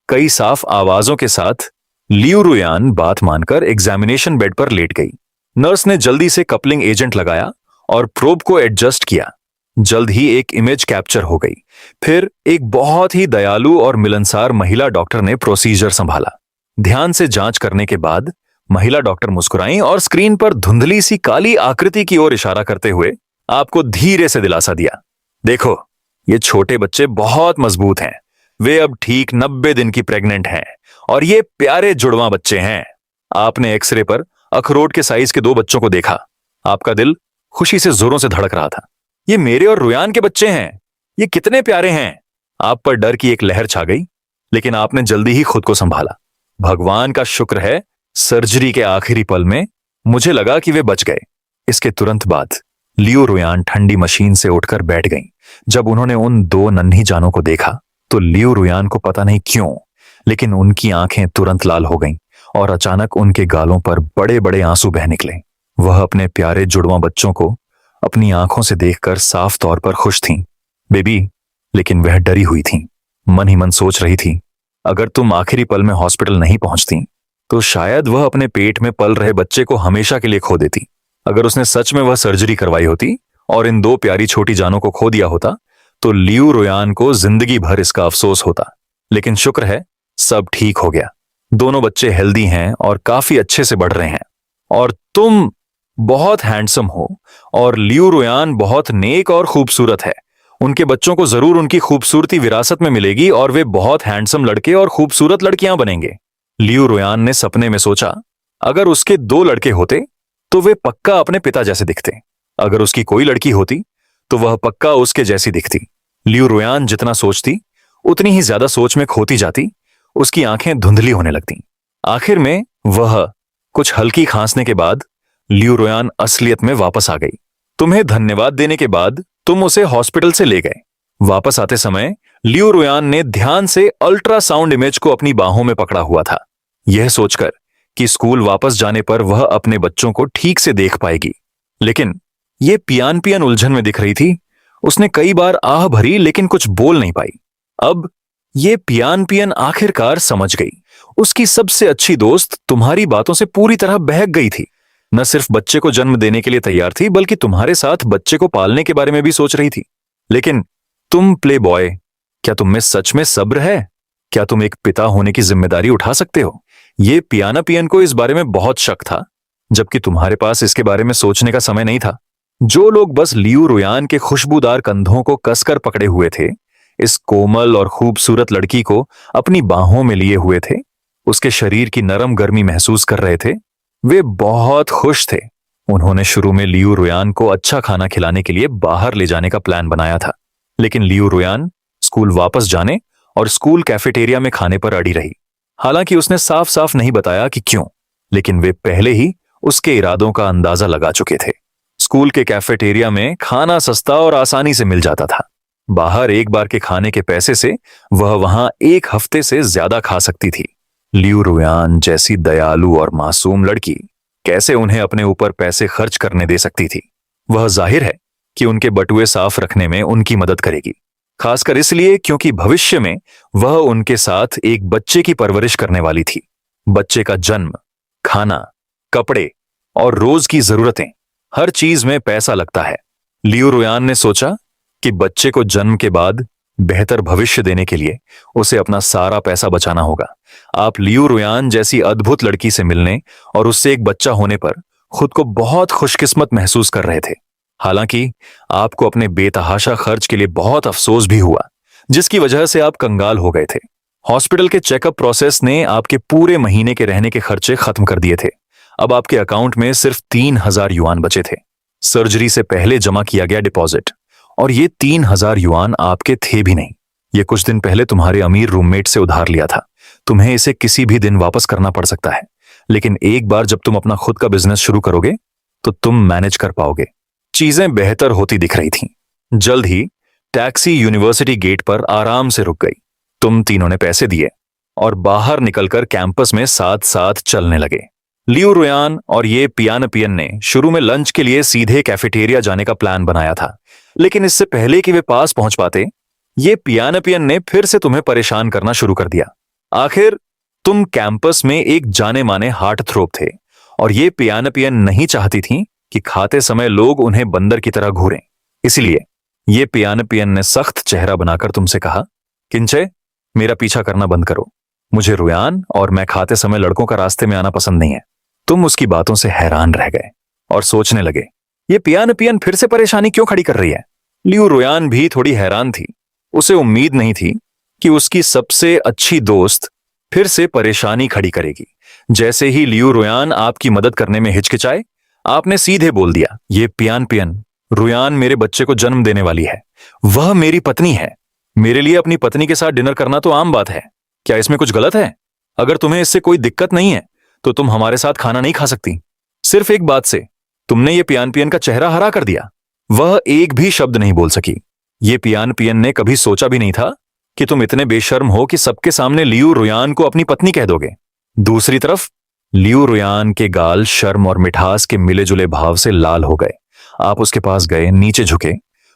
कई साफ आवाजों के साथ लियू रुयान बात मानकर एग्जामिनेशन बेड पर लेट गई। नर्स ने जल्दी से कपलिंग एजेंट लगाया और प्रोब को एडजस्ट किया। जल्द ही एक इमेज कैप्चर हो गई। फिर एक बहुत ही दयालु और मिलनसार महिला डॉक्टर ने प्रोसीजर संभाला। ध्यान से जांच करने के बाद महिला डॉक्टर मुस्कुराई और स्क्रीन पर धुंधली सी काली आकृति की ओर इशारा करते हुए आपको धीरे से दिलासा दिया, देखो, ये छोटे बच्चे बहुत मजबूत हैं। वे अब ठीक 90 दिन की प्रेग्नेंट हैं और ये प्यारे जुड़वां बच्चे हैं। आपने एक्सरे पर अखरोट के साइज के 2 बच्चों को देखा। आपका दिल खुशी से जोरों से धड़क रहा था। ये मेरे और रुयान के बच्चे हैं, ये कितने प्यारे हैं। आप पर डर की एक लहर छा गई, लेकिन आपने जल्दी ही खुद को संभाला। भगवान का शुक्र है, सर्जरी के आखिरी पल में मुझे लगा कि वे बच गए। इसके तुरंत बाद लियू रुयान ठंडी मशीन से उठकर बैठ गईं। जब उन्होंने उन 2 नन्ही जानों को देखा तो लियू रुयान को पता नहीं क्यों, लेकिन उनकी आंखें तुरंत लाल हो गईं और अचानक उनके गालों पर बड़े बड़े आंसू बह निकले। वह अपने प्यारे जुड़वां बच्चों को अपनी आंखों से देखकर साफ तौर पर खुश थीं, बेबी, लेकिन वह डरी हुई थीं। मन ही मन सोच रही थी, अगर तुम आखिरी पल में हॉस्पिटल नहीं पहुंचती तो शायद वह अपने पेट में पल रहे बच्चे को हमेशा के लिए खो देती। अगर उसने सच में वह सर्जरी करवाई होती और इन 2 प्यारी छोटी जानों को खो दिया होता तो लियू रुयान को जिंदगी भर इसका अफसोस होता। लेकिन शुक्र है, सब ठीक हो गया। दोनों बच्चे हेल्दी हैं और काफी अच्छे से बढ़ रहे हैं। और तुम बहुत हैंडसम हो और लियू रुयान बहुत नेक और खूबसूरत है। उनके बच्चों को जरूर उनकी खूबसूरती विरासत में मिलेगी और वे बहुत हैंडसम लड़के और खूबसूरत लड़कियां बनेंगे। लियू रुयान ने सपने में सोचा, अगर उसके 2 लड़के होते तो वे पक्का अपने पिता जैसे दिखते। अगर उसकी कोई लड़की होती तो वह पक्का उसके जैसी दिखती। लियू रुयान जितना सोचती उतनी ही ज्यादा सोच में खोती जाती। उसकी आंखें धुंधली होने लगती। आखिर में वह कुछ हल्की खांसने के बाद लियू रुयान असलियत में वापस आ गई। तुम्हें धन्यवाद देने के बाद तुम उसे हॉस्पिटल से ले गए। वापस आते समय लियू रुयान ने ध्यान से अल्ट्रासाउंड इमेज को अपनी बाहों में पकड़ा हुआ था, यह सोचकर कि स्कूल वापस जाने पर वह अपने बच्चों को ठीक से देख पाएगी। लेकिन यह पियानपियन उलझन में दिख रही थी। उसने कई बार आह भरी लेकिन कुछ बोल नहीं पाई। अब यह पियानपियन आखिरकार समझ गई। उसकी सबसे अच्छी दोस्त तुम्हारी बातों से पूरी तरह बहक गई थी। न सिर्फ बच्चे को जन्म देने के लिए तैयार थी, बल्कि तुम्हारे साथ बच्चे को पालने के बारे में भी सोच रही थी। लेकिन तुम प्ले बॉय, क्या तुम में सच में सब्र है? क्या तुम एक पिता होने की जिम्मेदारी उठा सकते हो? ये पियानपियन को इस बारे में बहुत शक था, जबकि तुम्हारे पास इसके बारे में सोचने का समय नहीं था। जो लोग बस लियू रुयान के खुशबूदार कंधों को कसकर पकड़े हुए थे, इस कोमल और खूबसूरत लड़की को अपनी बाहों में लिए हुए थे, उसके शरीर की नरम गर्मी महसूस कर रहे थे, वे बहुत खुश थे। उन्होंने शुरू में लियू रुयान को अच्छा खाना खिलाने के लिए बाहर ले जाने का प्लान बनाया था, लेकिन लियू रुयान स्कूल वापस जाने और स्कूल कैफेटेरिया में खाने पर अड़ी रही। हालांकि उसने साफ साफ नहीं बताया कि क्यों, लेकिन वे पहले ही उसके इरादों का अंदाजा लगा चुके थे। स्कूल के कैफेटेरिया में खाना सस्ता और आसानी से मिल जाता था। बाहर एक बार के खाने के पैसे से वह वहां 1 हफ्ते से ज्यादा खा सकती थी। लियू रुयान जैसी दयालु और मासूम लड़की कैसे उन्हें अपने ऊपर पैसे खर्च करने दे सकती थी? वह जाहिर है कि उनके बटुए साफ रखने में उनकी मदद करेगी, खासकर इसलिए क्योंकि भविष्य में वह उनके साथ एक बच्चे की परवरिश करने वाली थी। बच्चे का जन्म, खाना, कपड़े और रोज की जरूरतें, हर चीज में पैसा लगता है। लियू रुयान ने सोचा कि बच्चे को जन्म के बाद बेहतर भविष्य देने के लिए उसे अपना सारा पैसा बचाना होगा। आप लियू रुयान जैसी अद्भुत लड़की से मिलने और उससे एक बच्चा होने पर खुद को बहुत खुशकिस्मत महसूस कर रहे थे। हालांकि आपको अपने बेतहाशा खर्च के लिए बहुत अफसोस भी हुआ, जिसकी वजह से आप कंगाल हो गए थे। हॉस्पिटल के चेकअप प्रोसेस ने आपके पूरे महीने के रहने के खर्चे खत्म कर दिए थे। अब आपके अकाउंट में सिर्फ 3,000 युआन बचे थे, सर्जरी से पहले जमा किया गया डिपॉजिट। और ये 3,000 युआन आपके थे भी नहीं, ये कुछ दिन पहले तुम्हारे अमीर रूममेट से उधार लिया था। तुम्हें इसे किसी भी दिन वापस करना पड़ सकता है, लेकिन एक बार जब तुम अपना खुद का बिजनेस शुरू करोगे तो तुम मैनेज कर पाओगे। चीजें बेहतर होती दिख रही थीं। जल्द ही टैक्सी यूनिवर्सिटी गेट पर आराम से रुक गई। तुम तीनों ने पैसे दिए और बाहर निकलकर कैंपस में साथ साथ चलने लगे। लियू रुयान और ये पियानपियन ने शुरू में लंच के लिए सीधे कैफेटेरिया जाने का प्लान बनाया था, लेकिन इससे पहले कि वे पास पहुंच पाते, ये पियानपियन ने फिर से तुम्हें परेशान करना शुरू कर दिया। आखिर तुम कैंपस में एक जाने माने हार्ट थ्रोप थे और ये पियानपियन नहीं चाहती थी कि खाते समय लोग उन्हें बंदर की तरह घूरें। इसलिए ये पियानपियन ने सख्त चेहरा बनाकर तुमसे कहा, किंचे, मेरा पीछा करना बंद करो। मुझे रुयान और मैं खाते समय लड़कों का रास्ते में आना पसंद नहीं है। तुम उसकी बातों से हैरान रह गए और सोचने लगे, ये पियानपियन फिर से परेशानी क्यों खड़ी कर रही है। लियू रुयान भी थोड़ी हैरान थी। उसे उम्मीद नहीं थी कि उसकी सबसे अच्छी दोस्त फिर से परेशानी खड़ी करेगी। जैसे ही लियू रुयान आपकी मदद करने में हिचकिचाए, आपने सीधे बोल दिया, ये पियानपियन, रुयान मेरे बच्चे को जन्म देने वाली है। वह मेरी पत्नी है। मेरे लिए अपनी पत्नी के साथ डिनर करना तो आम बात है। क्या इसमें कुछ गलत है? अगर तुम्हें इससे कोई दिक्कत नहीं है तो तुम हमारे साथ खाना नहीं खा सकती। सिर्फ एक बात से तुमने ये पियानपियन का चेहरा हरा कर दिया। वह एक भी शब्द नहीं बोल सकी। ये पियानपियन ने कभी सोचा भी नहीं था कि तुम इतने बेशर्म हो कि सबके सामने लियू रुयान को अपनी पत्नी कह दोगे। दूसरी तरफ लियू रुयान के गाल शर्म और मिठास के मिले जुले भाव से लाल हो गए। आप उसके पास गए, नीचे झुके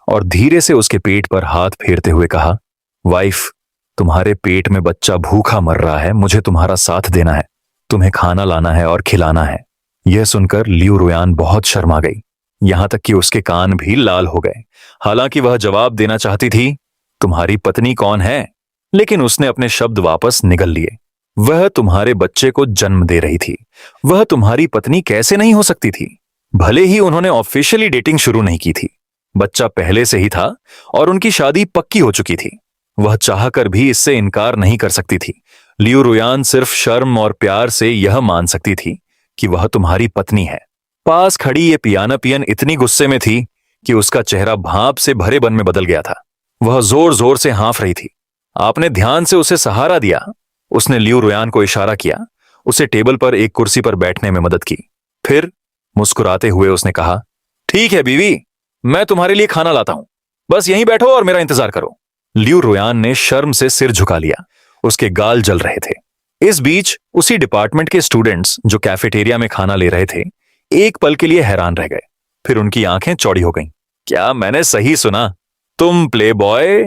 और धीरे से उसके पेट पर हाथ फेरते हुए कहा, वाइफ, तुम्हारे पेट में बच्चा भूखा मर रहा है। मुझे तुम्हारा साथ देना है, तुम्हें खाना लाना है और खिलाना है। यह सुनकर लियू रुयान बहुत शर्मा गई, यहां तक कि उसके कान भी लाल हो गए। हालांकि वह जवाब देना चाहती थी, तुम्हारी पत्नी कौन है, लेकिन उसने अपने शब्द वापस निगल लिए। वह तुम्हारे बच्चे को जन्म दे रही थी। वह तुम्हारी पत्नी कैसे नहीं हो सकती थी? भले ही उन्होंने ऑफिशियली डेटिंग शुरू नहीं की थी, बच्चा पहले से ही था और उनकी शादी पक्की हो चुकी थी। वह चाहकर भी इससे इनकार नहीं कर सकती थी। लियू रुयान सिर्फ शर्म और प्यार से यह मान सकती थी कि वह तुम्हारी पत्नी है। पास खड़ी ये पियानपियन इतनी गुस्से में थी कि उसका चेहरा भाप से भरे बन में बदल गया था। वह जोर जोर से हाँफ रही थी। आपने ध्यान से उसे सहारा दिया। उसने लियू रुयान को इशारा किया, उसे टेबल पर एक कुर्सी पर बैठने में मदद की। फिर मुस्कुराते हुए उसने कहा, ठीक है बीवी, मैं तुम्हारे लिए खाना लाता हूं, बस यहीं बैठो और मेरा इंतजार करो। लियू रुयान ने शर्म से सिर झुका लिया। उसके गाल जल रहे थे। इस बीच उसी डिपार्टमेंट के स्टूडेंट्स जो कैफेटेरिया में खाना ले रहे थे, एक पल के लिए हैरान रह गए। फिर उनकी आंखें चौड़ी हो गईं। क्या मैंने सही सुना? तुम प्ले बॉय,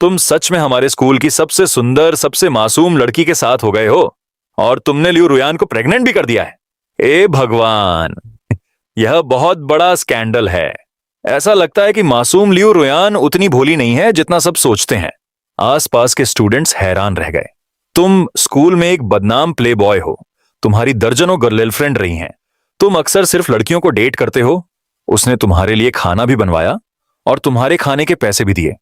तुम सच में हमारे स्कूल की सबसे सुंदर, सबसे मासूम लड़की के साथ हो गए हो और तुमने लियू रुयान को प्रेग्नेंट भी कर दिया है। ए भगवान, यह बहुत बड़ा स्कैंडल है। ऐसा लगता है कि मासूम लियू रुयान उतनी भोली नहीं है जितना सब सोचते हैं। आसपास के स्टूडेंट्स हैरान रह गए। तुम स्कूल में एक बदनाम प्ले बॉय हो। तुम्हारी दर्जनों गर्लफ्रेंड रही हैं। तुम अक्सर सिर्फ लड़कियों को डेट करते हो। उसने तुम्हारे लिए खाना भी बनवाया और तुम्हारे खाने के पैसे भी दिए।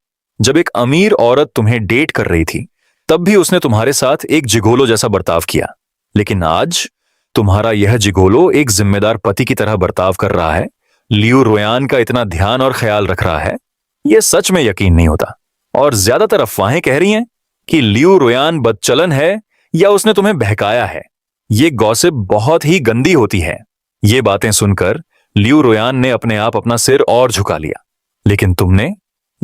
जब एक अमीर औरत तुम्हें डेट कर रही थी, तब भी उसने तुम्हारे साथ एक जिगोलो जैसा बर्ताव किया। लेकिन आज तुम्हारा यह जिगोलो एक जिम्मेदार पति की तरह बर्ताव कर रहा है, लियू रुयान का इतना ध्यान और ख्याल रख रहा है। यह सच में यकीन नहीं होता। और ज्यादातर अफवाहें कह रही हैं कि लियू रुयान बदचलन है या उसने तुम्हें बहकाया है। ये गॉसिप बहुत ही गंदी होती है। ये बातें सुनकर लियू रुयान ने अपने आप अपना सिर और झुका लिया। लेकिन तुमने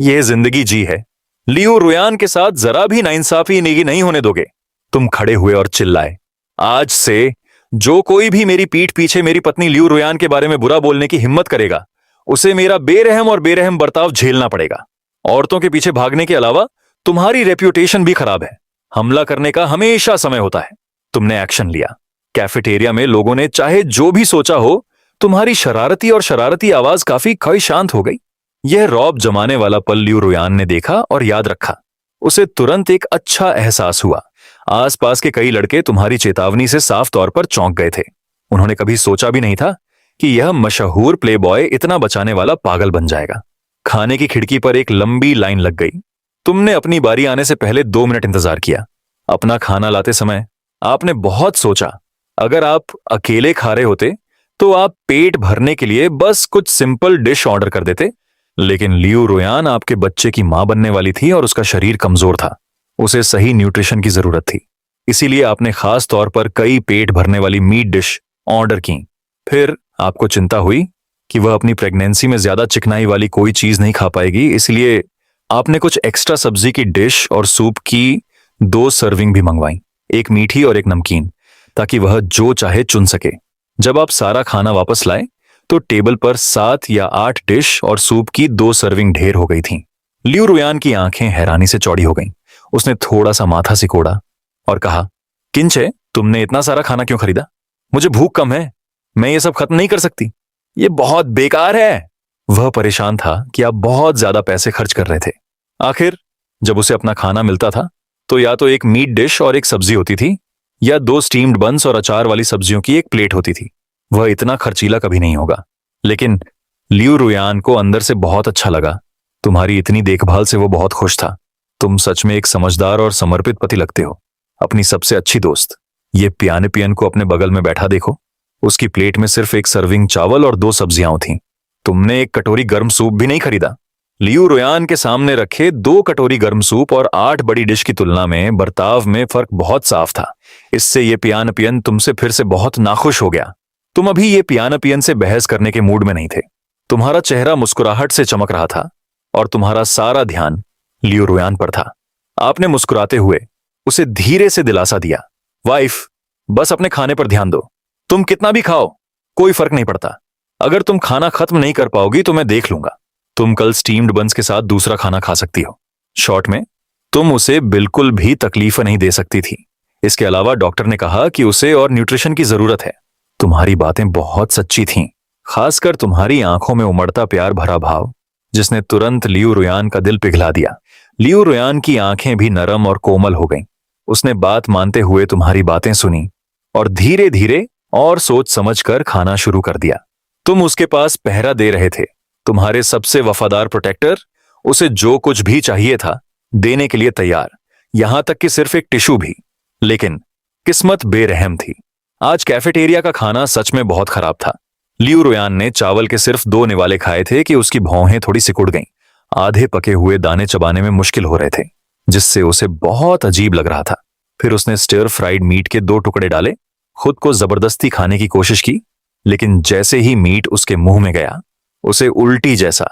ये जिंदगी जी है। लियू रुयान के साथ जरा भी नाइंसाफी नहीं होने दोगे। तुम खड़े हुए और चिल्लाए, आज से जो कोई भी मेरी पीठ पीछे मेरी पत्नी लियू रुयान के बारे में बुरा बोलने की हिम्मत करेगा, उसे मेरा बेरहम और बेरहम बर्ताव झेलना पड़ेगा। औरतों के पीछे भागने के अलावा तुम्हारी रेप्यूटेशन भी खराब है। हमला करने का हमेशा समय होता है। तुमने एक्शन लिया। कैफेटेरिया में लोगों ने चाहे जो भी सोचा हो, तुम्हारी शरारती और शरारती आवाज काफी शांत हो गई। यह रौब जमाने वाला पल लियू रुयान ने देखा और याद रखा। उसे तुरंत एक अच्छा एहसास हुआ। आसपास के कई लड़के तुम्हारी चेतावनी से साफ तौर पर चौंक गए थे। उन्होंने कभी सोचा भी नहीं था कि यह मशहूर प्लेबॉय इतना बचाने वाला पागल बन जाएगा। खाने की खिड़की पर एक लंबी लाइन लग गई। तुमने अपनी बारी आने से पहले 2 मिनट इंतजार किया। अपना खाना लाते समय आपने बहुत सोचा, अगर आप अकेले खा रहे होते तो आप पेट भरने के लिए बस कुछ सिंपल डिश ऑर्डर कर देते। लेकिन लियू रुयान आपके बच्चे की मां बनने वाली थी और उसका शरीर कमजोर था। उसे सही न्यूट्रिशन की जरूरत थी। इसीलिए आपने खास तौर पर कई पेट भरने वाली मीट डिश ऑर्डर की। फिर आपको चिंता हुई कि वह अपनी प्रेगनेंसी में ज्यादा चिकनाई वाली कोई चीज नहीं खा पाएगी, इसलिए आपने कुछ एक्स्ट्रा सब्जी की डिश और सूप की 2 सर्विंग भी मंगवाई, एक मीठी और एक नमकीन, ताकि वह जो चाहे चुन सके। जब आप सारा खाना वापस लाए तो टेबल पर 7 या 8 डिश और सूप की 2 सर्विंग ढेर हो गई थीं। लियू रुयान की आंखें हैरानी से चौड़ी हो गईं। उसने थोड़ा सा माथा सिकोड़ा और कहा, किंचे, तुमने इतना सारा खाना क्यों खरीदा? मुझे भूख कम है, मैं ये सब खत्म नहीं कर सकती। ये बहुत बेकार है। वह परेशान था कि आप बहुत ज्यादा पैसे खर्च कर रहे थे। आखिर जब उसे अपना खाना मिलता था तो या तो एक मीट डिश और एक सब्जी होती थी या 2 स्टीम्ड बन्स और अचार वाली सब्जियों की एक प्लेट होती थी। वह इतना खर्चीला कभी नहीं होगा। लेकिन लियू रुयान को अंदर से बहुत अच्छा लगा। तुम्हारी इतनी देखभाल से वो बहुत खुश था। तुम सच में एक समझदार और समर्पित पति लगते हो, अपनी सबसे अच्छी दोस्त। ये पियान को अपने बगल में बैठा देखो। उसकी प्लेट में सिर्फ एक सर्विंग चावल और 2 सब्जियां थीं। तुमने एक कटोरी गर्म सूप भी नहीं खरीदा। लियू रुयान के सामने रखे 2 कटोरी गर्म सूप और 8 बड़ी डिश की तुलना में बर्ताव में फर्क बहुत साफ था। इससे ये पियान तुमसे फिर से बहुत नाखुश हो गया। तुम अभी ये पियान से बहस करने के मूड में नहीं थे। तुम्हारा चेहरा मुस्कुराहट से चमक रहा था और तुम्हारा सारा ध्यान लियू रुयान पर था। आपने मुस्कुराते हुए उसे धीरे से दिलासा दिया, वाइफ, बस अपने खाने पर ध्यान दो। तुम कितना भी खाओ, कोई फर्क नहीं पड़ता। अगर तुम खाना खत्म नहीं कर पाओगी तो मैं देख लूंगा। तुम कल स्टीम्ड बन्स के साथ दूसरा खाना खा सकती हो। शॉर्ट में, तुम उसे बिल्कुल भी तकलीफ नहीं दे सकती थी। इसके अलावा डॉक्टर ने कहा कि उसे और न्यूट्रिशन की जरूरत है। तुम्हारी बातें बहुत सच्ची थीं, खासकर तुम्हारी आंखों में उमड़ता प्यार भरा भाव, जिसने तुरंत लियू रुयान का दिल पिघला दिया। लियू रुयान की आंखें भी नरम और कोमल हो गईं। उसने बात मानते हुए तुम्हारी बातें सुनी और धीरे धीरे और सोच समझकर खाना शुरू कर दिया। तुम उसके पास पहरा दे रहे थे, तुम्हारे सबसे वफादार प्रोटेक्टर। उसे जो कुछ भी चाहिए था देने के लिए तैयार, यहां तक कि सिर्फ एक टिश्यू भी। लेकिन किस्मत बेरहम थी। आज कैफेटेरिया का खाना सच में बहुत खराब था। लियू रुयान ने चावल के सिर्फ 2 निवाले खाए थे कि उसकी भौहें थोड़ी सिकुड़ गईं। आधे पके हुए दाने चबाने में मुश्किल हो रहे थे, जिससे उसे बहुत अजीब लग रहा था। फिर उसने स्टिर फ्राइड मीट के 2 टुकड़े डाले, खुद को जबरदस्ती खाने की कोशिश की। लेकिन जैसे ही मीट उसके मुंह में गया, उसे उल्टी जैसा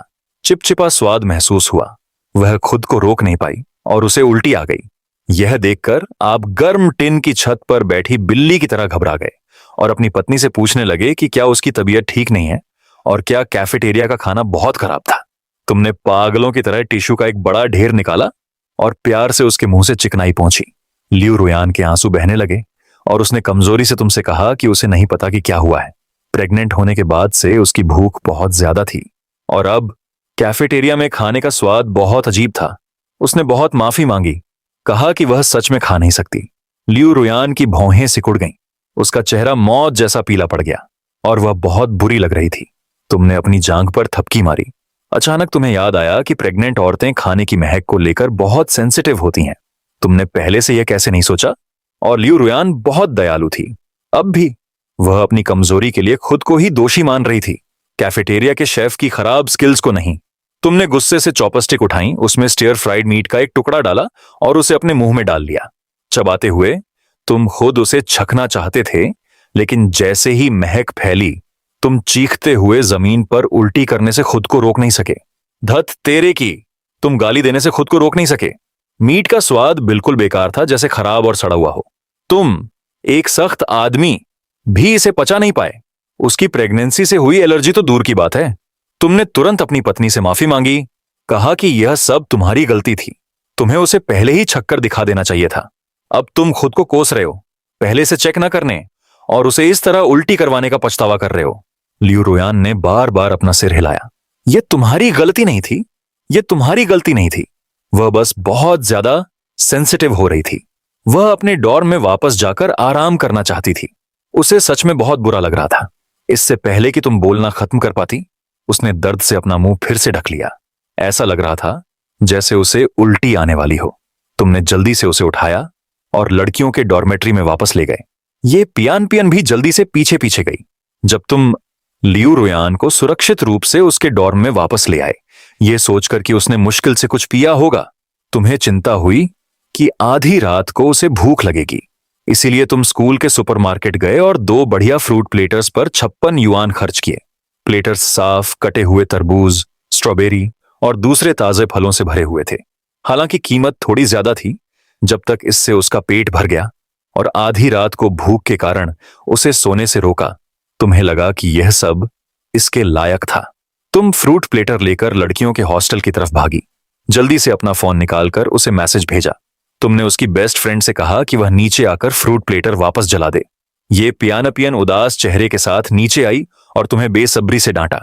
चिपचिपा स्वाद महसूस हुआ। वह खुद को रोक नहीं पाई और उसे उल्टी आ गई। यह देखकर आप गर्म टिन की छत पर बैठी बिल्ली की तरह घबरा गए और अपनी पत्नी से पूछने लगे कि क्या उसकी तबीयत ठीक नहीं है और क्या कैफेटेरिया का खाना बहुत खराब था। तुमने पागलों की तरह टिश्यू का एक बड़ा ढेर निकाला और प्यार से उसके मुंह से चिकनाई पहुंची। लियू रुयान के आंसू बहने लगे और उसने कमजोरी से तुमसे कहा कि उसे नहीं पता कि क्या हुआ है। प्रेग्नेंट होने के बाद से उसकी भूख बहुत ज्यादा थी और अब कैफेटेरिया में खाने का स्वाद बहुत अजीब था। उसने बहुत माफी मांगी, कहा कि वह सच में खा नहीं सकती। लियू रुयान की भौहें सिकुड़ गईं। उसका चेहरा मौत जैसा पीला पड़ गया और वह बहुत बुरी लग रही थी। तुमने अपनी जांघ पर थपकी मारी। अचानक तुम्हें याद आया कि प्रेग्नेंट औरतें खाने की महक को लेकर बहुत सेंसिटिव होती हैं। तुमने पहले से यह कैसे नहीं सोचा? और लियू रुयान बहुत दयालु थी। अब भी वह अपनी कमजोरी के लिए खुद को ही दोषी मान रही थी, कैफेटेरिया के शेफ की खराब स्किल्स को नहीं। तुमने गुस्से से चॉपस्टिक उठाई, उसमें स्टियर फ्राइड मीट का एक टुकड़ा डाला और उसे अपने मुंह में डाल लिया। चबाते हुए तुम खुद उसे छकना चाहते थे, लेकिन जैसे ही महक फैली, तुम चीखते हुए जमीन पर उल्टी करने से खुद को रोक नहीं सके। धत तेरे की, तुम गाली देने से खुद को रोक नहीं सके। मीट का स्वाद बिल्कुल बेकार था, जैसे खराब और सड़ा हुआ हो। तुम, एक सख्त आदमी, भी इसे पचा नहीं पाए। उसकी प्रेगनेंसी से हुई एलर्जी तो दूर की बात है। तुमने तुरंत अपनी पत्नी से माफी मांगी, कहा कि यह सब तुम्हारी गलती थी, तुम्हें उसे पहले ही छक्कर दिखा देना चाहिए था। अब तुम खुद को कोस रहे हो, पहले से चेक न करने और उसे इस तरह उल्टी करवाने का पछतावा कर रहे हो। लियू रुयान ने बार बार अपना सिर हिलाया। ये तुम्हारी गलती नहीं थी, ये तुम्हारी गलती नहीं थी। वह बस बहुत ज्यादा सेंसिटिव हो रही थी। वह अपने डॉर्म में वापस जाकर आराम करना चाहती थी। उसे सच में बहुत बुरा लग रहा था। इससे पहले कि तुम बोलना खत्म कर पाती, उसने दर्द से अपना मुंह फिर से ढक लिया। ऐसा लग रहा था जैसे उसे उल्टी आने वाली हो। तुमने जल्दी से उसे उठाया और लड़कियों के डॉर्मेट्री में वापस ले गए। ये पियान पियन भी जल्दी से पीछे पीछे गई। जब तुम लियू रुयान को सुरक्षित रूप से उसके डॉर्म में वापस ले आए, ये सोचकर कि उसने मुश्किल से कुछ पिया होगा, तुम्हें चिंता हुई कि आधी रात को उसे भूख लगेगी। इसीलिए तुम स्कूल के सुपरमार्केट गए और 2 बढ़िया फ्रूट प्लेटर्स पर 56 युआन खर्च किए। प्लेटर्स साफ कटे हुए तरबूज, स्ट्रॉबेरी और दूसरे ताजे फलों से भरे हुए थे। हालांकि कीमत थोड़ी ज्यादा थी, जब तक इससे उसका पेट भर गया और आधी रात को भूख के कारण उसे सोने से रोका, तुम्हें लगा कि यह सब इसके लायक था। तुम फ्रूट प्लेटर लेकर लड़कियों के हॉस्टल की तरफ भागी। जल्दी से अपना फोन निकालकर उसे मैसेज भेजा। तुमने उसकी बेस्ट फ्रेंड से कहा कि वह नीचे आकर फ्रूट प्लेटर वापस जला दे। ये पियान उदास चेहरे के साथ नीचे आई और तुम्हें बेसब्री से डांटा।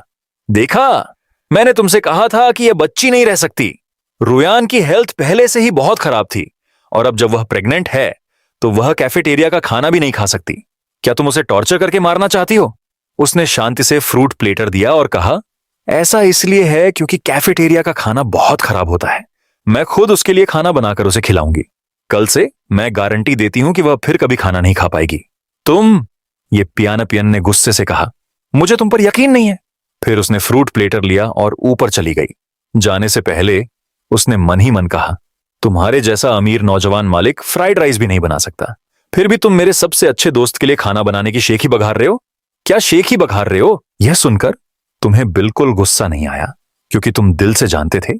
देखा, मैंने तुमसे कहा था कि यह बच्ची नहीं रह सकती। रुयान की हेल्थ पहले से ही बहुत खराब थी और अब जब वह प्रेग्नेंट है तो वह कैफेटेरिया का खाना भी नहीं खा सकती। क्या तुम उसे टॉर्चर करके मारना चाहती हो? उसने शांति से फ्रूट प्लेटर दिया और कहा, ऐसा इसलिए है क्योंकि कैफेटेरिया का खाना बहुत खराब होता है। मैं खुद उसके लिए खाना बनाकर उसे खिलाऊंगी। कल से मैं गारंटी देती हूं कि वह फिर कभी खाना नहीं खा पाएगी। तुम, ये पियान ने गुस्से से कहा, मुझे तुम पर यकीन नहीं है। फिर उसने फ्रूट प्लेटर लिया और ऊपर चली गई। जाने से पहले उसने मन ही मन कहा, तुम्हारे जैसा अमीर नौजवान मालिक फ्राइड राइस भी नहीं बना सकता, फिर भी तुम मेरे सबसे अच्छे दोस्त के लिए खाना बनाने की शेखी बघार रहे हो। क्या शेखी बघार रहे हो? यह सुनकर तुम्हें बिल्कुल गुस्सा नहीं आया, क्योंकि तुम दिल से जानते थे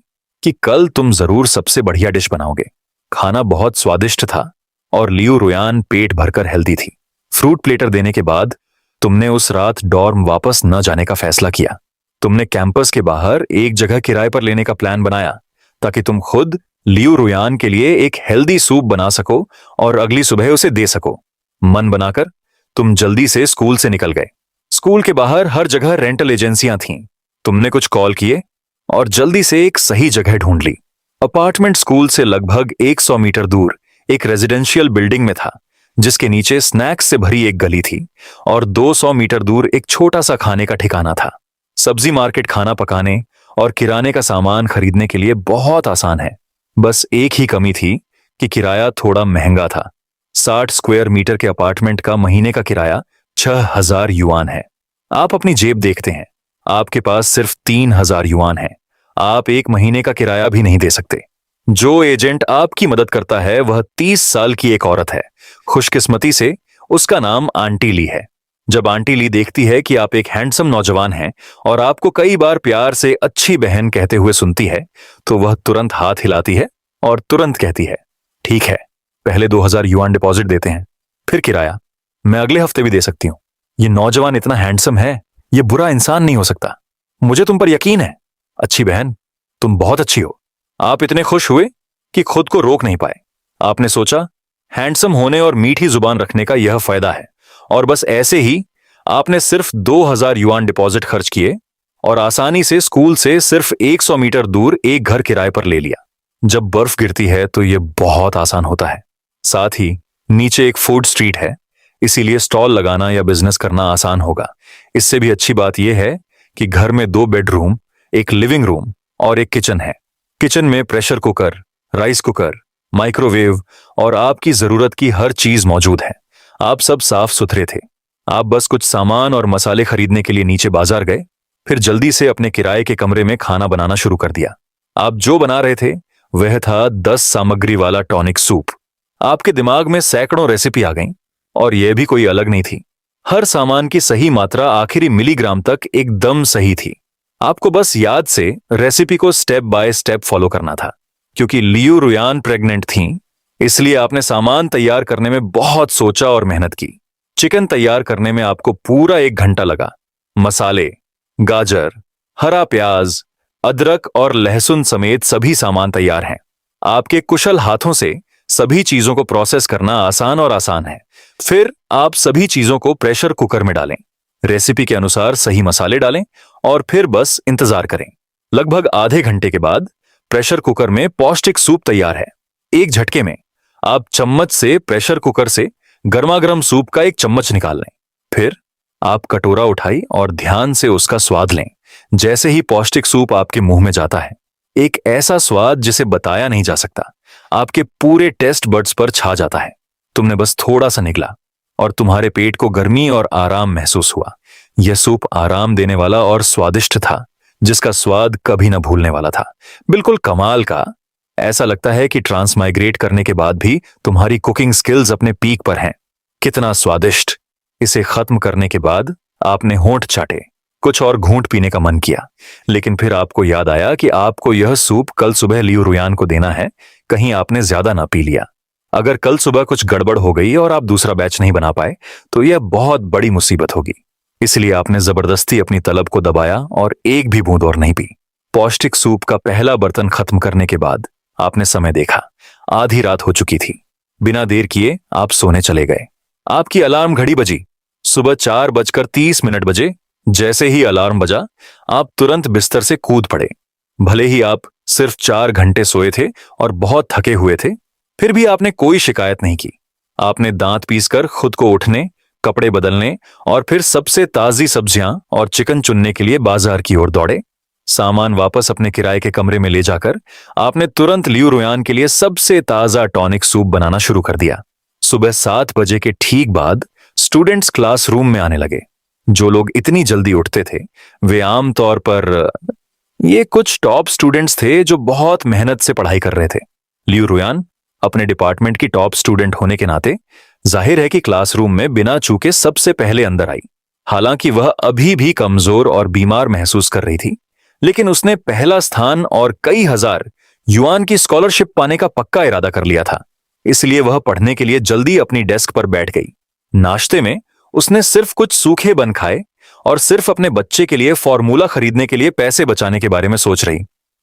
कि कल तुम जरूर सबसे बढ़िया डिश बनाओगे। खाना बहुत स्वादिष्ट था और लियू रुयान पेट भरकर हेल्दी थी। फ्रूट प्लेटर देने के बाद तुमने उस रात डॉर्म वापस न जाने का फैसला किया। तुमने कैंपस के बाहर एक जगह किराए पर लेने का प्लान बनाया ताकि तुम खुद लियू रुयान के लिए एक हेल्दी सूप बना सको और अगली सुबह उसे दे सको। मन बनाकर तुम जल्दी से स्कूल से निकल गए। स्कूल के बाहर हर जगह रेंटल एजेंसियां थीं। तुमने कुछ कॉल किए और जल्दी से एक सही जगह ढूंढ ली। अपार्टमेंट स्कूल से लगभग 100 मीटर दूर एक रेजिडेंशियल बिल्डिंग में था, जिसके नीचे स्नैक्स से भरी एक गली थी और 200 मीटर दूर एक छोटा सा खाने का ठिकाना था। सब्जी मार्केट खाना पकाने और किराने का सामान खरीदने के लिए बहुत आसान है। बस एक ही कमी थी कि किराया थोड़ा महंगा था। 60 स्क्वायर मीटर के अपार्टमेंट का महीने का किराया 6000 युआन है। आप अपनी जेब देखते हैं, आपके पास सिर्फ 3000 युआन है। आप एक महीने का किराया भी नहीं दे सकते। जो एजेंट आपकी मदद करता है वह 30 साल की एक औरत है। खुशकिस्मती से उसका नाम आंटी ली है। जब आंटी ली देखती है कि आप एक हैंडसम नौजवान हैं और आपको कई बार प्यार से अच्छी बहन कहते हुए सुनती है, तो वह तुरंत हाथ हिलाती है और तुरंत कहती है, ठीक है, पहले 2000 युआन डिपॉजिट देते हैं, फिर किराया मैं अगले हफ्ते भी दे सकती हूं। ये नौजवान इतना हैंडसम है, ये बुरा इंसान नहीं हो सकता। मुझे तुम पर यकीन है। अच्छी बहन, तुम बहुत अच्छी हो। आप इतने खुश हुए कि खुद को रोक नहीं पाए। आपने सोचा, हैंडसम होने और मीठी जुबान रखने का यह फायदा है, और बस ऐसे ही आपने सिर्फ 2000 युआन डिपॉजिट खर्च किए और आसानी से स्कूल से सिर्फ 100 मीटर दूर एक घर किराए पर ले लिया। जब बर्फ गिरती है तो यह बहुत आसान होता है। साथ ही नीचे एक फूड स्ट्रीट है, इसीलिए स्टॉल लगाना या बिजनेस करना आसान होगा। इससे भी अच्छी बात यह है कि घर में 2 बेडरूम, एक लिविंग रूम और एक किचन है। किचन में pressure cooker, rice cooker, microwave और आपकी जरूरत की हर चीज मौजूद है। आप सब साफ सुथरे थे। आप बस कुछ सामान और मसाले खरीदने के लिए नीचे बाजार गए, फिर जल्दी से अपने किराए के कमरे में खाना बनाना शुरू कर दिया। आप जो बना रहे थे वह था 10 सामग्री वाला टॉनिक सूप। आपके दिमाग में सैकड़ों रेसिपी आ गईं और यह भी कोई अलग नहीं थी। हर सामान की सही मात्रा आखिरी मिलीग्राम तक एकदम सही थी। आपको बस याद से रेसिपी को स्टेप बाय स्टेप फॉलो करना था। क्योंकि लियू रुयान प्रेग्नेंट थीं, इसलिए आपने सामान तैयार करने में बहुत सोचा और मेहनत की। चिकन तैयार करने में आपको पूरा 1 घंटा लगा। मसाले, गाजर, हरा प्याज, अदरक और लहसुन समेत सभी सामान तैयार हैं। आपके कुशल हाथों से सभी चीजों को प्रोसेस करना आसान है। फिर आप सभी चीजों को प्रेशर कुकर में डालें। रेसिपी के अनुसार सही मसाले डालें और फिर बस इंतजार करें। लगभग आधे घंटे के बाद प्रेशर कुकर में पौष्टिक सूप तैयार है। एक झटके में आप चम्मच से प्रेशर कुकर से गर्मागर्म सूप का एक चम्मच निकाल लें। फिर आप कटोरा उठाई और ध्यान से उसका स्वाद लें। जैसे ही पौष्टिक सूप आपके मुंह में जाता है, एक ऐसा स्वाद जिसे बताया नहीं जा सकता आपके पूरे टेस्ट बड्स पर छा जाता है। तुमने बस थोड़ा सा निगला और तुम्हारे पेट को गर्मी और आराम महसूस हुआ। यह सूप आराम देने वाला और स्वादिष्ट था, जिसका स्वाद कभी न भूलने वाला था। बिल्कुल कमाल का। ऐसा लगता है कि ट्रांसमाइग्रेट करने के बाद भी तुम्हारी कुकिंग स्किल्स अपने पीक पर हैं। कितना स्वादिष्ट। इसे खत्म करने के बाद आपने होंठ चाटे, कुछ और घूंट पीने का मन किया, लेकिन फिर आपको याद आया कि आपको यह सूप कल सुबह लियू रुयान को देना है। कहीं आपने ज्यादा ना पी लिया। अगर कल सुबह कुछ गड़बड़ हो गई और आप दूसरा बैच नहीं बना पाए तो यह बहुत बड़ी मुसीबत होगी। इसलिए आपने जबरदस्ती अपनी तलब को दबाया और एक भी बूंद और नहीं पी। पौष्टिक सूप का पहला बर्तन खत्म करने के बाद आपने समय देखा। आधी रात हो चुकी थी। बिना देर किए आप सोने चले गए। आपकी अलार्म घड़ी बजी। सुबह 4:30 बजे। जैसे ही अलार्म बजा, आप तुरंत बिस्तर से कूद पड़े। भले ही आप सिर्फ 4 घंटे सोए थे और बहुत थके हुए थे, फिर भी आपने कोई शिकायत नहीं की। आपने दांत पीसकर खुद को उठने, कपड़े बदलने और फिर सबसे ताजी सब्जियां और चिकन चुनने के लिए बाजार की ओर दौड़े। सामान वापस अपने किराए के कमरे में ले जाकर आपने तुरंत लियू रुयान के लिए सबसे ताजा टॉनिक सूप बनाना शुरू कर दिया। सुबह 7 बजे के ठीक बाद स्टूडेंट्स क्लासरूम में आने लगे। जो लोग इतनी जल्दी उठते थे वे आमतौर पर ये कुछ टॉप स्टूडेंट्स थे जो बहुत मेहनत से पढ़ाई कर रहे थे। लियू रुयान अपने डिपार्टमेंट की टॉप स्टूडेंट होने के नाते जाहिर है कि क्लासरूम में बिना चूके सबसे पहले अंदर आई। हालांकि वह अभी भी कमजोर और बीमार महसूस कर रही थी, लेकिन उसने पहला स्थान और कई हजार युआन की स्कॉलरशिप पाने का पक्का इरादा कर लिया था। इसलिए वह पढ़ने के लिए जल्दी अपनी डेस्क पर बैठ गई। नाश्ते में उसने सिर्फ कुछ सूखे बन खाए और सिर्फ अपने बच्चे के लिए फॉर्मूला खरीदने के लिए पैसे बचाने के बारे में सोच रही।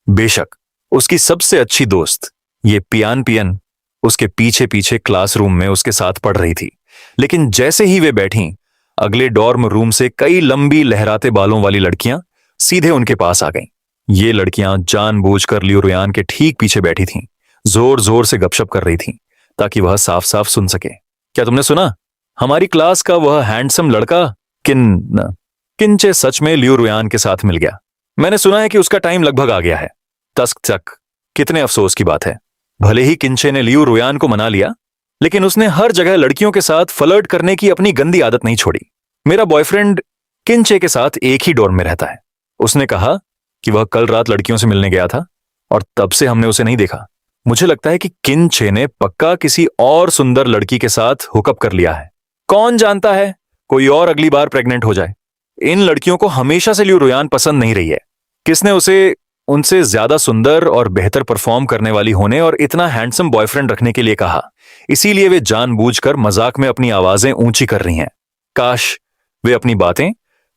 बेशक उसकी सबसे अच्छी दोस्त ये पियान पियन उसके पीछे पीछे क्लासरूम में उसके साथ पढ़ रही थी, लेकिन जैसे ही वे बैठी, अगले डॉर्म रूम से कई लंबी लहराते बालों वाली लड़कियां सीधे उनके पास आ गईं। ये लड़कियां जानबूझकर लियू रुयान के ठीक पीछे बैठी थीं, जोर जोर से गपशप कर रही थीं ताकि वह साफ साफ सुन सके। क्या तुमने सुना? हमारी क्लास का वह हैंडसम लड़का किंचे सच में लियू रुयान के साथ मिल गया। मैंने सुना है कि उसका टाइम लगभग आ गया है। तस्क तक। कितने अफसोस की बात है। भले ही किंचे ने लियू रुयान को मना लिया, लेकिन उसने हर जगह लड़कियों के साथ फ्लर्ट करने की अपनी गंदी आदत नहीं छोड़ी। मेरा बॉयफ्रेंड किंचे के साथ एक ही डॉर्म में रहता है। उसने कहा कि वह कल रात लड़कियों से मिलने गया था और तब से हमने उसे नहीं देखा। मुझे लगता है कि किंचे ने पक्का किसी और सुंदर लड़की के साथ हुकअप कर लिया है। कौन जानता है, कोई और अगली बार प्रेग्नेंट हो जाए। इन लड़कियों को हमेशा से लियू रुयान पसंद नहीं रही है। किसने उसे उनसे ज्यादा सुंदर और बेहतर परफॉर्म करने वाली होने और इतना हैंडसम बॉयफ्रेंड रखने के लिए कहा। इसीलिए वे जानबूझकर मजाक में अपनी आवाजें ऊंची कर रही हैं। काश वे अपनी बातें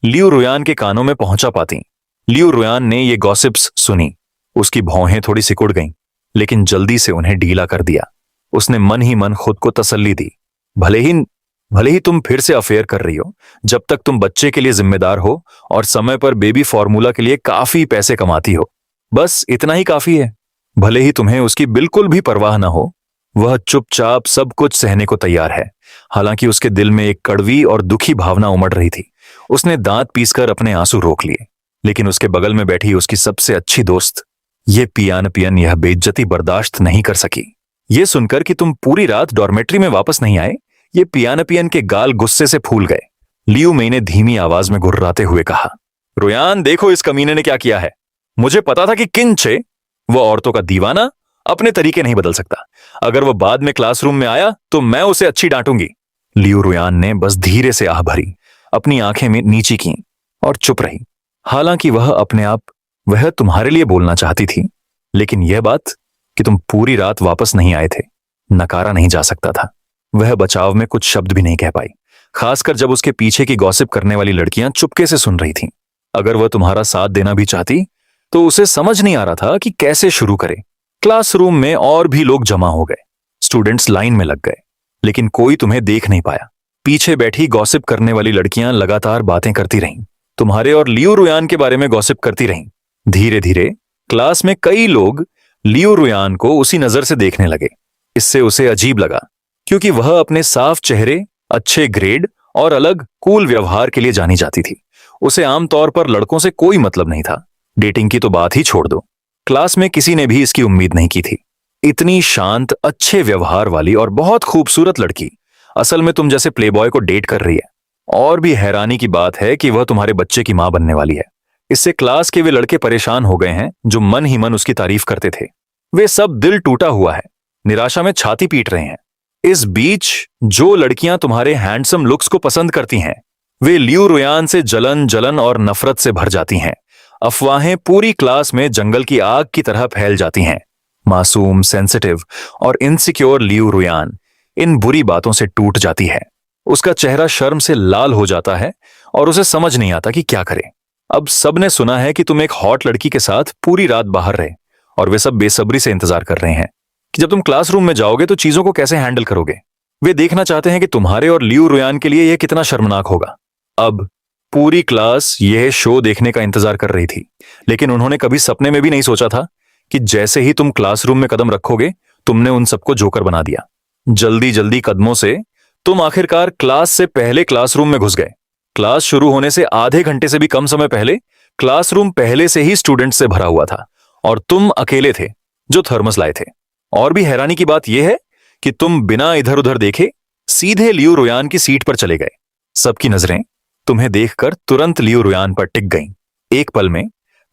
लियू रुयान के कानों में पहुंचा पाती। लियू रुयान ने ये गॉसिप्स सुनी। उसकी भौहें थोड़ी सिकुड़ गईं, लेकिन जल्दी से उन्हें ढीला कर दिया। उसने मन ही मन खुद को तसल्ली दी। भले ही तुम फिर से अफेयर कर रही हो, जब तक तुम बच्चे के लिए जिम्मेदार हो और समय पर बेबी फॉर्मूला के लिए काफी पैसे कमाती हो, बस इतना ही काफी है। भले ही तुम्हें उसकी बिल्कुल भी परवाह ना हो, वह चुपचाप सब कुछ सहने को तैयार है। हालांकि उसके दिल में एक कड़वी और दुखी भावना उमड़ रही थी। उसने दांत पीसकर अपने आंसू रोक लिए, लेकिन उसके बगल में बैठी उसकी सबसे अच्छी दोस्त ये पियान पियन यह बेइज्जती बर्दाश्त नहीं कर सकी। ये सुनकर कि तुम पूरी रात डॉर्मेट्री में वापस नहीं आए, ये पियान पियन के गाल गुस्से से फूल गए। लियू मेई ने धीमी आवाज में गुर्राते हुए कहा, रुयान देखो इस कमीने ने क्या किया है। मुझे पता था कि किंचे, वह औरतों का दीवाना, अपने तरीके नहीं बदल सकता। अगर वह बाद में क्लासरूम में आया तो मैं उसे अच्छी डांटूंगी। लियू रुयान ने बस धीरे से आह भरी, अपनी आंखें में नीची की और चुप रही। हालांकि वह तुम्हारे लिए बोलना चाहती थी, लेकिन यह बात कि तुम पूरी रात वापस नहीं आए थे नकारा नहीं जा सकता था। वह बचाव में कुछ शब्द भी नहीं कह पाई, खासकर जब उसके पीछे की गॉसिप करने वाली लड़कियां चुपके से सुन रही थीं। अगर वह तुम्हारा साथ देना भी चाहती तो उसे समझ नहीं आ रहा था कि कैसे शुरू करे। क्लासरूम में और भी लोग जमा हो गए, स्टूडेंट्स लाइन में लग गए, लेकिन कोई तुम्हें देख नहीं पाया। पीछे बैठी गॉसिप करने वाली लड़कियां लगातार बातें करती रहीं, तुम्हारे और लियू रुयान के बारे में गॉसिप करती रहीं। धीरे धीरे क्लास में कई लोग लियू रुयान को उसी नजर से देखने लगे। इससे उसे अजीब लगा, क्योंकि वह अपने साफ चेहरे, अच्छे ग्रेड और अलग कूल व्यवहार के लिए जानी जाती थी। उसे आमतौर पर लड़कों से कोई मतलब नहीं था, डेटिंग की तो बात ही छोड़ दो। क्लास में किसी ने भी इसकी उम्मीद नहीं की थी। इतनी शांत, अच्छे व्यवहार वाली और बहुत खूबसूरत लड़की असल में तुम जैसे प्लेबॉय को डेट कर रही है। और भी हैरानी की बात है कि वह तुम्हारे बच्चे की मां बनने वाली है। इससे क्लास के वे लड़के परेशान हो गए हैं जो मन ही मन उसकी तारीफ करते थे। वे सब दिल टूटा हुआ है, निराशा में छाती पीट रहे हैं। इस बीच जो लड़कियां तुम्हारे हैंडसम लुक्स को पसंद करती हैं, वे लियू रुयान से जलन और नफरत से भर जाती हैं। अफवाहें पूरी क्लास में जंगल की आग की तरह फैल जाती हैं। मासूम, सेंसिटिव और इनसिक्योर लियू रुयान इन बुरी बातों से टूट जाती है। उसका चेहरा शर्म से लाल हो जाता है और उसे समझ नहीं आता कि क्या करे। अब सबने सुना है कि तुम एक हॉट लड़की के साथ पूरी रात बाहर रहे, और वे सब बेसब्री से इंतजार कर रहे हैं कि जब तुम क्लासरूम में जाओगे तो चीजों को कैसे हैंडल करोगे। वे देखना चाहते हैं कि तुम्हारे और लियू रुयान के लिए यह कितना शर्मनाक होगा। अब पूरी क्लास यह शो देखने का इंतजार कर रही थी, लेकिन उन्होंने कभी सपने में भी नहीं सोचा था कि जैसे ही तुम क्लासरूम में कदम रखोगे, तुमने उन सबको जोकर बना दिया। जल्दी जल्दी कदमों से तुम आखिरकार क्लास से पहले क्लासरूम में घुस गए। क्लास शुरू होने से आधे घंटे से भी कम समय पहले क्लासरूम पहले से ही स्टूडेंट से भरा हुआ था, और तुम अकेले थे जो थर्मस लाए थे। और भी हैरानी की बात यह है कि तुम बिना इधर उधर देखे सीधे लियू रुयान की सीट पर चले गए। सबकी नजरें तुम्हें देखकर तुरंत लियू रुयान पर टिक गईं। एक पल में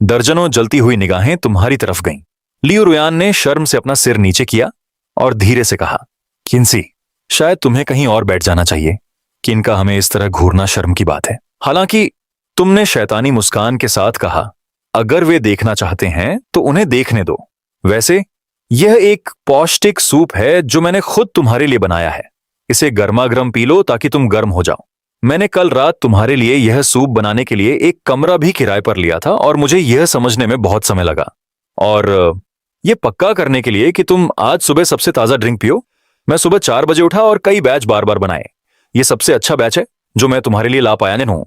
दर्जनों जलती हुई निगाहें तुम्हारी तरफ गईं। लियू रुयान ने शर्म से अपना सिर नीचे किया और धीरे से कहा, किन्सी, शायद तुम्हें कहीं और बैठ जाना चाहिए। किनका हमें इस तरह घूरना शर्म की बात है। हालांकि तुमने शैतानी मुस्कान के साथ कहा, अगर वे देखना चाहते हैं तो उन्हें देखने दो। वैसे यह एक पौष्टिक सूप है जो मैंने खुद तुम्हारे लिए बनाया है। इसे गर्मा गर्म पी लो ताकि तुम गर्म हो जाओ। मैंने कल रात तुम्हारे लिए यह सूप बनाने के लिए एक कमरा भी किराए पर लिया था, और मुझे यह समझने में बहुत समय लगा। और यह पक्का करने के लिए कि तुम आज सुबह सबसे ताजा ड्रिंक पियो, मैं सुबह 4 बजे उठा और कई बैच बार बार बनाए। यह सबसे अच्छा बैच है जो मैं तुम्हारे लिए ला पाया हूं।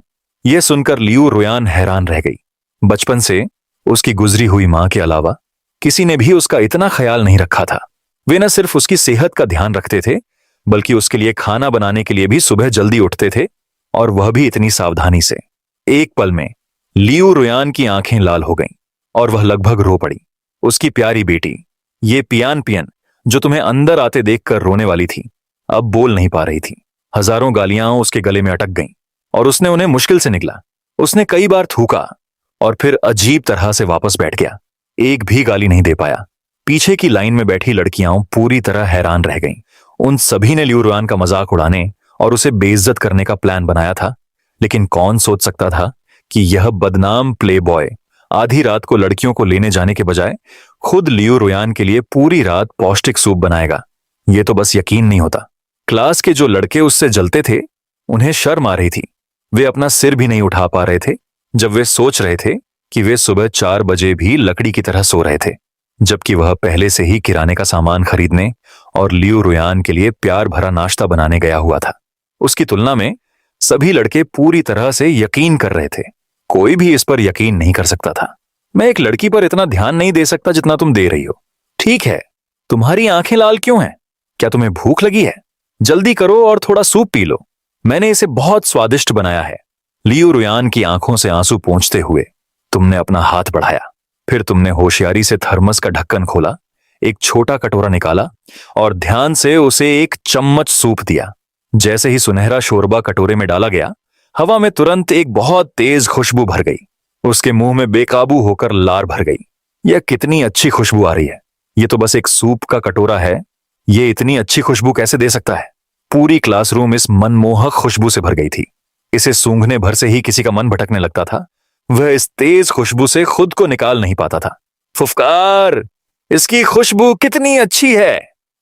यह सुनकर लियू रुयान हैरान रह गई। बचपन से उसकी गुजरी हुई मां के अलावा किसी ने भी उसका इतना ख्याल नहीं रखा था। वे न सिर्फ उसकी सेहत का ध्यान रखते थे, बल्कि उसके लिए खाना बनाने के लिए भी सुबह जल्दी उठते थे, और वह भी इतनी सावधानी से। एक पल में लियू रुयान की आंखें लाल हो गईं और वह लगभग रो पड़ी। उसकी प्यारी बेटी, ये पियान पियन जो तुम्हें अंदर आते देखकर रोने वाली थी, अब बोल नहीं पा रही थी। हजारों गालियां उसके गले में अटक गईं और उसने उन्हें मुश्किल से निगला। उसने कई बार थूका और फिर अजीब तरह से वापस बैठ गया। एक भी गाली नहीं दे पाया। पीछे की लाइन में बैठी लड़कियां पूरी तरह हैरान रह गईं। उन सभी ने लियू रुयान का मजाक उड़ाने और उसे बेइज्जत करने का प्लान बनाया था, लेकिन कौन सोच सकता था कि यह बदनाम प्लेबॉय आधी रात को लड़कियों को लेने जाने के बजाय खुद लियू रुयान के लिए पूरी रात पौष्टिक सूप बनाएगा। यह तो बस यकीन नहीं होता। क्लास के जो लड़के उससे जलते थे, उन्हें शर्म आ रही थी। वे अपना सिर भी नहीं उठा पा रहे थे जब वे सोच रहे थे कि वे सुबह 4 बजे भी लकड़ी की तरह सो रहे थे, जबकि वह पहले से ही किराने का सामान खरीदने और लियू रुयान के लिए प्यार भरा नाश्ता बनाने गया हुआ था। उसकी तुलना में सभी लड़के पूरी तरह से यकीन कर रहे थे। कोई भी इस पर यकीन नहीं कर सकता था। मैं एक लड़की पर इतना ध्यान नहीं दे सकता जितना तुम दे रही हो। ठीक है, तुम्हारी आंखें लाल क्यों हैं? क्या तुम्हें भूख लगी है? जल्दी करो और थोड़ा सूप पी लो। मैंने इसे बहुत स्वादिष्ट बनाया है। लियू रुयान की आंखों से आंसू पोंछते हुए तुमने अपना हाथ बढ़ाया। फिर तुमने होशियारी से थर्मस का ढक्कन खोला, एक छोटा कटोरा निकाला और ध्यान से उसे एक चम्मच सूप दिया। जैसे ही सुनहरा शोरबा कटोरे में डाला गया, हवा में तुरंत एक बहुत तेज खुशबू भर गई। उसके मुंह में बेकाबू होकर लार भर गई। यह कितनी अच्छी खुशबू आ रही है। यह तो बस एक सूप का कटोरा है, यह इतनी अच्छी खुशबू कैसे दे सकता है? पूरी क्लासरूम इस मनमोहक खुशबू से भर गई थी। इसे सूंघने भर से ही किसी का मन भटकने लगता था। वह इस तेज खुशबू से खुद को निकाल नहीं पाता था। फुफकार, इसकी खुशबू कितनी अच्छी है।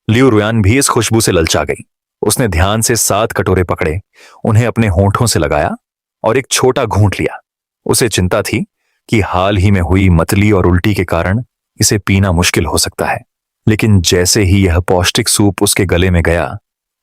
लियू रुयान भी इस खुशबू से ललचा गई। उसने ध्यान से 7 कटोरे पकड़े, उन्हें अपने होंठों से लगाया और एक छोटा घूंट लिया। उसे चिंता थी कि हाल ही में हुई मतली और उल्टी के कारण इसे पीना मुश्किल हो सकता है, लेकिन जैसे ही यह पौष्टिक सूप उसके गले में गया,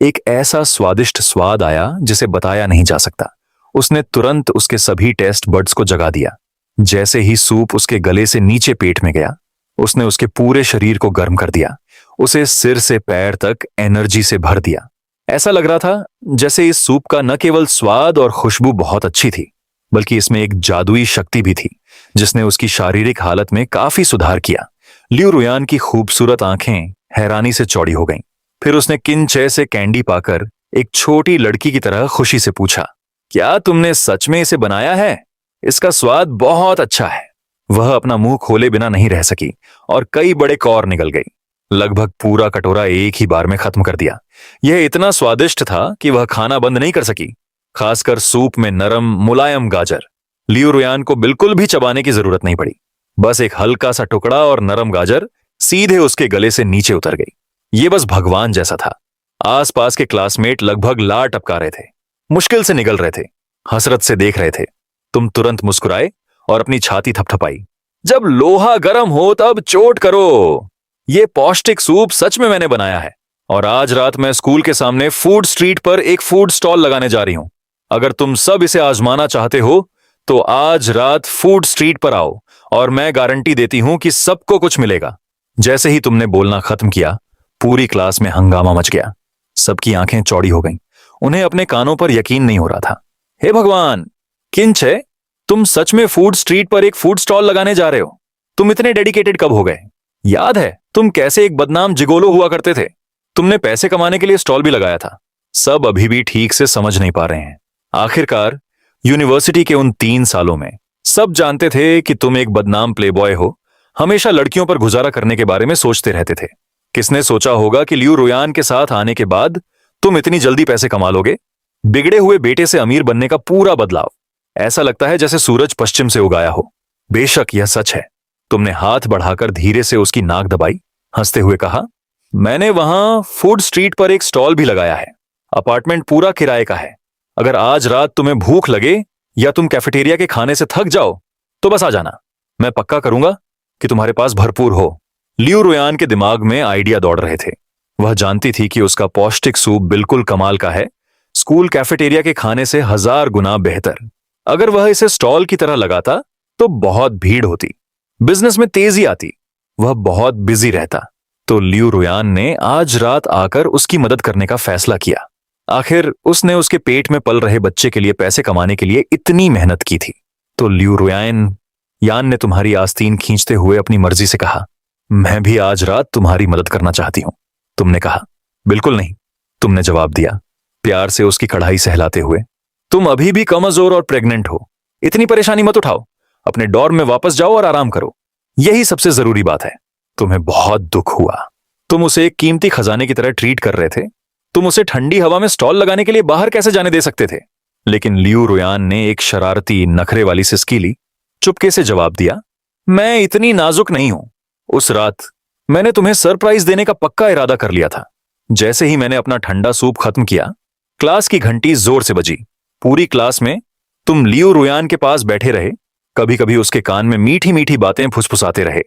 एक ऐसा स्वादिष्ट स्वाद आया जिसे बताया नहीं जा सकता। उसने तुरंत उसके सभी टेस्ट बड्स को जगा दिया। जैसे ही सूप उसके गले से नीचे पेट में गया, उसने उसके पूरे शरीर को गर्म कर दिया, उसे सिर से पैर तक एनर्जी से भर दिया। ऐसा लग रहा था जैसे इस सूप का न केवल स्वाद और खुशबू बहुत अच्छी थी, बल्कि इसमें एक जादुई शक्ति भी थी जिसने उसकी शारीरिक हालत में काफी सुधार किया। लियू रुयान की खूबसूरत आंखें हैरानी से चौड़ी हो गईं। फिर उसने किनचे से कैंडी पाकर एक छोटी लड़की की तरह खुशी से पूछा, क्या तुमने सच में इसे बनाया है? इसका स्वाद बहुत अच्छा है। वह अपना मुंह खोले बिना नहीं रह सकी और कई बड़े कौर निकल गई। लगभग पूरा कटोरा एक ही बार में खत्म कर दिया। यह इतना स्वादिष्ट था कि वह खाना बंद नहीं कर सकी, खासकर सूप में नरम मुलायम गाजर। लियू रुयान को बिल्कुल भी चबाने की जरूरत नहीं पड़ी। बस एक हल्का सा टुकड़ा और नरम गाजर सीधे उसके गले से नीचे उतर गई। ये बस भगवान जैसा था। आसपास के क्लासमेट लगभग लार टपका रहे थे, मुश्किल से निगल रहे थे, हसरत से देख रहे थे। तुम तुरंत मुस्कुराए और अपनी छाती थपथपाई। जब लोहा गर्म हो तब चोट करो। ये पौष्टिक सूप सच में मैंने बनाया है और आज रात मैं स्कूल के सामने फूड स्ट्रीट पर एक फूड स्टॉल लगाने जा रही हूं। अगर तुम सब इसे आजमाना चाहते हो तो आज रात फूड स्ट्रीट पर आओ और मैं गारंटी देती हूं कि सबको कुछ मिलेगा। जैसे ही तुमने बोलना खत्म किया, पूरी क्लास में हंगामा मच गया। सबकी आंखें चौड़ी हो गईं। उन्हें अपने कानों पर यकीन नहीं हो रहा था। हे भगवान, किंचे, तुम सच में फूड स्ट्रीट पर एक फूड स्टॉल लगाने जा रहे हो? तुम इतने डेडिकेटेड कब हो गए? याद है तुम कैसे एक बदनाम जिगोलो हुआ करते थे? तुमने पैसे कमाने के लिए स्टॉल भी लगाया था। सब अभी भी ठीक से समझ नहीं पा रहे हैं। आखिरकार यूनिवर्सिटी के उन 3 सालों में सब जानते थे कि तुम एक बदनाम प्लेबॉय हो, हमेशा लड़कियों पर गुजारा करने के बारे में सोचते रहते थे। किसने सोचा होगा कि लियू रुयान के साथ आने के बाद तुम इतनी जल्दी पैसे कमा लोगे? बिगड़े हुए बेटे से अमीर बनने का पूरा बदलाव। ऐसा लगता है जैसे सूरज पश्चिम से उगाया हो। बेशक यह सच है। तुमने हाथ बढ़ाकर धीरे से उसकी नाक दबाई, हंसते हुए कहा, मैंने वहां फूड स्ट्रीट पर एक स्टॉल भी लगाया है। अपार्टमेंट पूरा किराए का है। अगर आज रात तुम्हें भूख लगे या तुम कैफेटेरिया के खाने से थक जाओ तो बस आ जाना। मैं पक्का करूंगा कि तुम्हारे पास भरपूर हो। लियू रुयान के दिमाग में आइडिया दौड़ रहे थे। वह जानती थी कि उसका पौष्टिक सूप बिल्कुल कमाल का है, स्कूल कैफेटेरिया के खाने से 1000 गुना बेहतर। अगर वह इसे स्टॉल की तरह लगाता तो बहुत भीड़ होती, बिजनेस में तेजी आती, वह बहुत बिजी रहता। तो लियू रुयान ने आज रात आकर उसकी मदद करने का फैसला किया। आखिर उसने उसके पेट में पल रहे बच्चे के लिए पैसे कमाने के लिए इतनी मेहनत की थी। तो लियू रुयान यान ने तुम्हारी आस्तीन खींचते हुए अपनी मर्जी से कहा, मैं भी आज रात तुम्हारी मदद करना चाहती हूं। तुमने कहा, बिल्कुल नहीं। तुमने जवाब दिया, प्यार से उसकी कढ़ाई सहलाते हुए, तुम अभी भी कमजोर और प्रेग्नेंट हो। इतनी परेशानी मत उठाओ। अपने डॉर्म में वापस जाओ और आराम करो। यही सबसे जरूरी बात है। तुम्हें बहुत दुख हुआ। तुम उसे एक कीमती खजाने की तरह ट्रीट कर रहे थे। तुम उसे ठंडी हवा में स्टॉल लगाने के लिए बाहर कैसे जाने दे सकते थे? लेकिन लियू रुयान ने एक शरारती नखरे वाली सिसकी ली, चुपके से जवाब दिया, मैं इतनी नाजुक नहीं हूं। उस रात मैंने तुम्हें सरप्राइज देने का पक्का इरादा कर लिया था। जैसे ही मैंने अपना ठंडा सूप खत्म किया, क्लास की घंटी जोर से बजी। पूरी क्लास में तुम लियू रुयान के पास बैठे रहे, कभी कभी उसके कान में मीठी मीठी बातें फुसफुसाते रहे।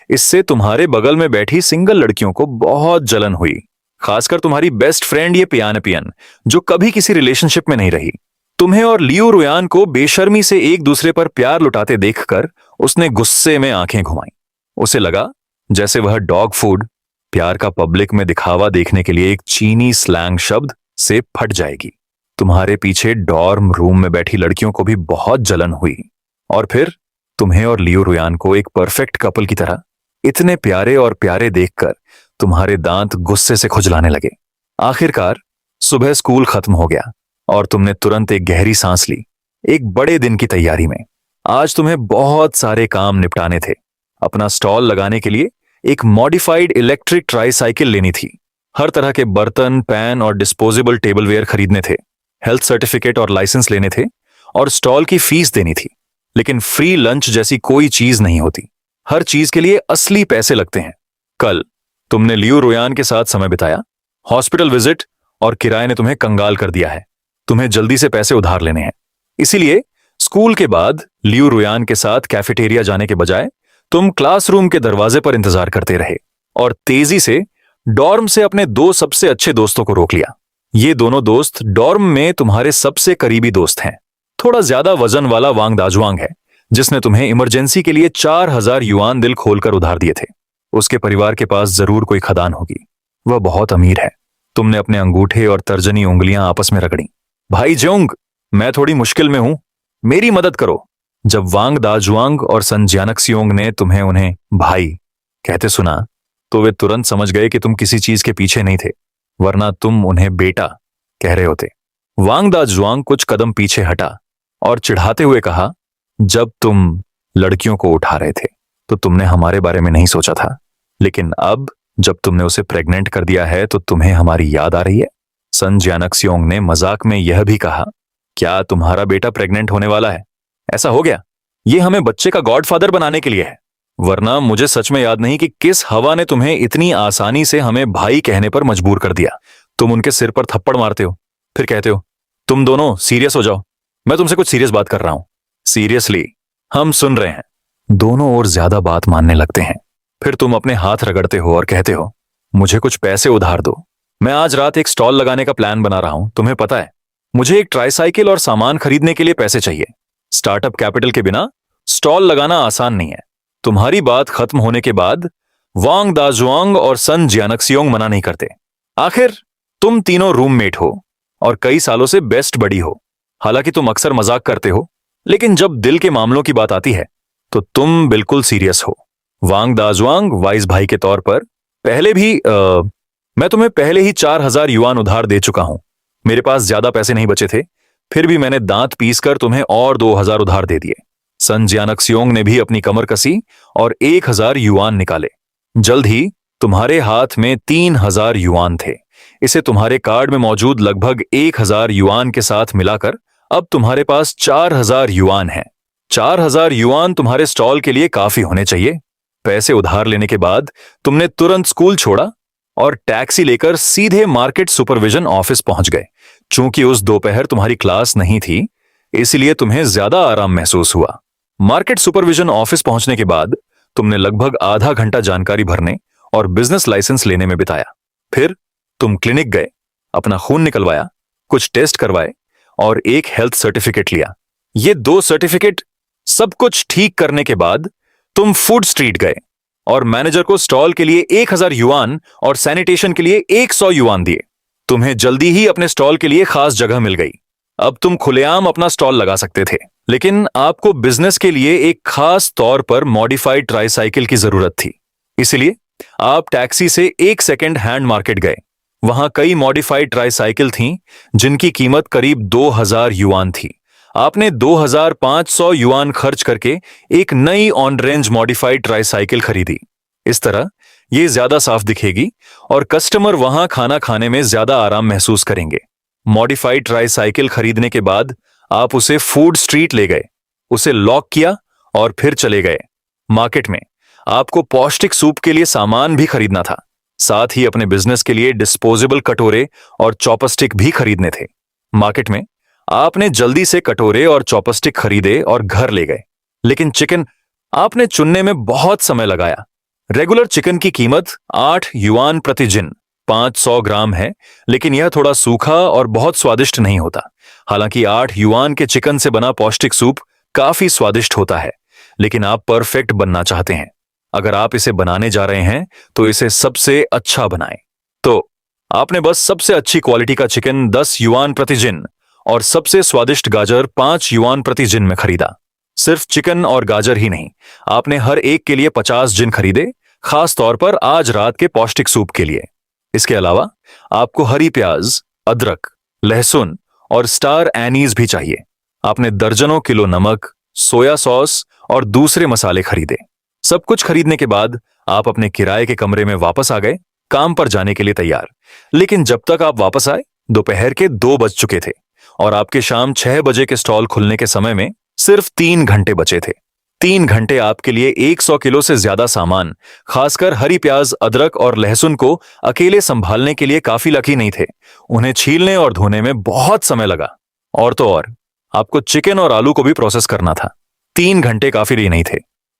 इससे तुम्हारे बगल में बैठी सिंगल लड़कियों को बहुत जलन हुई, खासकर तुम्हारी बेस्ट फ्रेंड ये पियान, जो कभी किसी रिलेशनशिप में नहीं रही। तुम्हें और लियू रुयान को बेशर्मी से एक दूसरे पर प्यार लुटाते देखकर उसने गुस्से में आंखें घुमाई। उसे लगा जैसे वह डॉग फूड, प्यार का पब्लिक में दिखावा देखने के लिए एक चीनी स्लैंग शब्द से फट जाएगी। तुम्हारे पीछे डॉर्म रूम में बैठी लड़कियों को भी बहुत जलन हुई। और फिर तुम्हें और लियू रुयान को एक परफेक्ट कपल की तरह इतने प्यारे और प्यारे देखकर तुम्हारे दांत गुस्से से खुजलाने लगे। आखिरकार सुबह स्कूल खत्म हो गया और तुमने तुरंत एक गहरी सांस ली, एक बड़े दिन की तैयारी में। आज तुम्हें बहुत सारे काम निपटाने थे। अपना स्टॉल लगाने के लिए एक मॉडिफाइड इलेक्ट्रिक ट्राईसाइकिल लेनी थी, हर तरह के बर्तन, पैन और डिस्पोजेबल टेबलवेयर खरीदने थे, हेल्थ सर्टिफिकेट और लाइसेंस लेने थे और स्टॉल की फीस देनी थी। लेकिन फ्री लंच जैसी कोई चीज नहीं होती। हर चीज के लिए असली पैसे लगते हैं। कल तुमने लियू रुयान के साथ समय बिताया, हॉस्पिटल विजिट और किराए ने तुम्हें कंगाल कर दिया है। तुम्हें जल्दी से पैसे उधार लेने हैं। इसीलिए स्कूल के बाद लियू रुयान के साथ कैफेटेरिया जाने के बजाय तुम क्लासरूम के दरवाजे पर इंतजार करते रहे और तेजी से डॉर्म से अपने 2 सबसे अच्छे दोस्तों को रोक लिया। ये दोनों दोस्त डॉर्म में तुम्हारे सबसे करीबी दोस्त हैं। थोड़ा ज्यादा वजन वाला वांग दाजुआंग है, जिसने तुम्हें इमरजेंसी के लिए 4,000 युआन दिल खोलकर उधार दिए थे। उसके परिवार के पास जरूर कोई खदान होगी। वह बहुत अमीर है। तुमने अपने अंगूठे और तर्जनी उंगलियां आपस में रगड़ी। भाई जोंग, मैं थोड़ी मुश्किल में हूं, मेरी मदद करो। जब वांग दाजुआंग और संज्यानक्सियोंग ने तुम्हें उन्हें भाई कहते सुना, तो वे तुरंत समझ गए कि तुम किसी चीज के पीछे नहीं थे, वरना तुम उन्हें बेटा कह रहे होते। वांग दाजुआंग कुछ कदम पीछे हटा और चिढ़ाते हुए कहा, जब तुम लड़कियों को उठा रहे थे तो तुमने हमारे बारे में नहीं सोचा था, लेकिन अब जब तुमने उसे प्रेग्नेंट कर दिया है तो तुम्हें हमारी याद आ रही है। सन ज्यानक्सियोंग ने मजाक में यह भी कहा, क्या तुम्हारा बेटा प्रेग्नेंट होने वाला है? ऐसा हो गया, ये हमें बच्चे का गॉडफादर बनाने के लिए है, वरना मुझे सच में याद नहीं कि किस हवा ने तुम्हें इतनी आसानी से हमें भाई कहने पर मजबूर कर दिया। तुम उनके सिर पर थप्पड़ मारते हो, फिर कहते हो तुम दोनों सीरियस हो जाओ, मैं तुमसे कुछ सीरियस बात कर रहा हूं। सीरियसली, हम सुन रहे हैं। दोनों और ज्यादा बात मानने लगते हैं। फिर तुम अपने हाथ रगड़ते हो और कहते हो, मुझे कुछ पैसे उधार दो, मैं आज रात एक स्टॉल लगाने का प्लान बना रहा हूं। तुम्हें पता है, मुझे एक ट्राईसाइकिल और सामान खरीदने के लिए पैसे चाहिए। स्टार्टअप कैपिटल के बिना स्टॉल लगाना आसान नहीं है। तुम्हारी बात खत्म होने के बाद वांग दाजुआंग और सन ज्यानक्सियोंग मना नहीं करते। आखिर तुम तीनों रूममेट हो और कई सालों से बेस्ट बडी हो। हालांकि तुम अक्सर मजाक करते हो, लेकिन जब दिल के मामलों की बात आती है तो तुम बिल्कुल सीरियस हो। वांग दाजुआंग वाइस भाई के तौर पर मैं तुम्हें पहले ही 4,000 युआन उधार दे चुका हूं। मेरे पास ज्यादा पैसे नहीं बचे थे, फिर भी मैंने दांत पीसकर तुम्हें और 2,000 उधार दे दिए। सन ज्यानक्सियोंग ने भी अपनी कमर कसी और 1,000 युआन निकाले। जल्द ही तुम्हारे हाथ में 3,000 युआन थे। इसे तुम्हारे कार्ड में मौजूद लगभग 1,000 युआन के साथ मिलाकर अब तुम्हारे पास 4,000 युआन हैं। 4,000 युआन तुम्हारे स्टॉल के लिए काफी होने चाहिए। पैसे उधार लेने के बाद तुमने तुरंत स्कूल छोड़ा और टैक्सी लेकर सीधे मार्केट सुपरविजन ऑफिस पहुंच गए। चूंकि उस दोपहर तुम्हारी क्लास नहीं थी, इसलिए तुम्हें ज्यादा आराम महसूस हुआ। मार्केट सुपरविजन ऑफिस पहुंचने के बाद तुमने लगभग आधा घंटा जानकारी भरने और बिजनेस लाइसेंस लेने में बिताया। फिर तुम क्लिनिक गए, अपना खून निकलवाया, कुछ टेस्ट करवाए और एक हेल्थ सर्टिफिकेट लिया। ये 2 सर्टिफिकेट सब कुछ ठीक करने के बाद तुम फूड स्ट्रीट गए और मैनेजर को स्टॉल के लिए 1,000 युआन और सैनिटेशन के लिए 100 युआन दिए। तुम्हें जल्दी ही अपने स्टॉल के लिए खास जगह मिल गई। अब तुम खुलेआम अपना स्टॉल लगा सकते थे, लेकिन आपको बिजनेस के लिए एक खास तौर पर मॉडिफाइड ट्राईसाइकिल की जरूरत थी। इसलिए आप टैक्सी से एक सेकेंड हैंड मार्केट गए। वहां कई मॉडिफाइड ट्राईसाइकिल थीं, जिनकी कीमत करीब 2,000 युआन थी। आपने 2,500 युआन खर्च करके एक नई ऑन रेंज मॉडिफाइड ट्राईसाइकिल खरीदी। इस तरह ये ज्यादा साफ दिखेगी और कस्टमर वहां खाना खाने में ज्यादा आराम महसूस करेंगे। मॉडिफाइड ट्राईसाइकिल खरीदने के बाद आप उसे फूड स्ट्रीट ले गए, उसे लॉक किया और फिर चले गए। मार्केट में आपको पौष्टिक सूप के लिए सामान भी खरीदना था। साथ ही अपने बिजनेस के लिए डिस्पोजेबल कटोरे और चॉपस्टिक भी खरीदने थे। मार्केट में आपने जल्दी से कटोरे और चॉपस्टिक खरीदे और घर ले गए। लेकिन चिकन आपने चुनने में बहुत समय लगाया। रेगुलर चिकन की कीमत 8 युआन प्रति जिन 500 ग्राम है, लेकिन यह थोड़ा सूखा और बहुत स्वादिष्ट नहीं होता। हालांकि 8 युआन के चिकन से बना पौष्टिक सूप काफी स्वादिष्ट होता है, लेकिन आप परफेक्ट बनना चाहते हैं। अगर आप इसे बनाने जा रहे हैं तो इसे सबसे अच्छा बनाएं। तो आपने बस सबसे अच्छी क्वालिटी का चिकन 10 युआन प्रति जिन और सबसे स्वादिष्ट गाजर 5 युआन प्रति जिन में खरीदा। सिर्फ चिकन और गाजर ही नहीं, आपने हर एक के लिए 50 जिन खरीदे, खास तौर पर आज रात के पौष्टिक सूप के लिए। इसके अलावा आपको हरी प्याज, अदरक, लहसुन और स्टार एनीज भी चाहिए। आपने दर्जनों किलो नमक, सोया सॉस और दूसरे मसाले खरीदे। सब कुछ खरीदने के बाद आप अपने किराए के कमरे में वापस आ गए, काम पर जाने के लिए तैयार। लेकिन जब तक आप वापस आए, दोपहर के 2 बज चुके थे और आपके शाम 6 बजे के स्टॉल खुलने के समय में सिर्फ 3 घंटे बचे थे। 3 घंटे आपके लिए 100 किलो से ज्यादा सामान, खासकर हरी प्याज, अदरक और लहसुन को अकेले संभालने के लिए काफी लकी नहीं थे। उन्हें छीलने और धोने में बहुत समय लगा। और तो और आपको चिकन और आलू को भी प्रोसेस करना था। 3 घंटे काफी नहीं थे।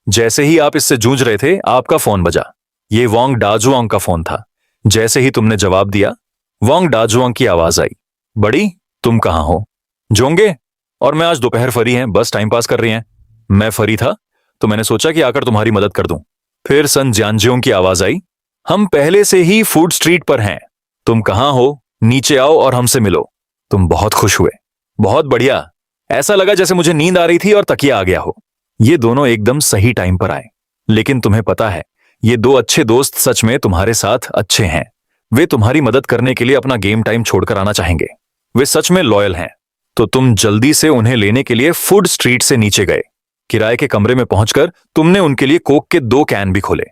जैसे ही आप इससे जूझ रहे थे, आपका फोन बजा। ये वांग दाजुआंग का फोन था। जैसे ही तुमने जवाब दिया, वांग डाजुआंग की आवाज आई। बड़ी, तुम कहां हो? जोंगे और मैं आज दोपहर फरी हैं, बस टाइम पास कर रही हैं। मैं फरी था तो मैंने सोचा कि आकर तुम्हारी मदद कर दूं। फिर सन जियांजियोंग की आवाज आई। हम पहले से ही फूड स्ट्रीट पर हैं। तुम कहां हो? नीचे आओ और हमसे मिलो। तुम बहुत खुश हुए। बहुत बढ़िया। ऐसा लगा जैसे मुझे नींद आ रही थी और तकिया आ गया हो। ये दोनों एकदम सही टाइम पर आए। लेकिन तुम्हें पता है, ये दो अच्छे दोस्त सच में तुम्हारे साथ अच्छे हैं। वे तुम्हारी मदद करने के लिए अपना गेम टाइम छोड़कर आना चाहेंगे। वे सच में लॉयल हैं। तो तुम जल्दी से उन्हें लेने के लिए फूड स्ट्रीट से नीचे गए। किराए के कमरे में पहुंचकर तुमने उनके लिए कोक के 2 कैन भी खोले।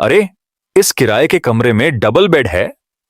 अरे, इस किराए के कमरे में डबल बेड है।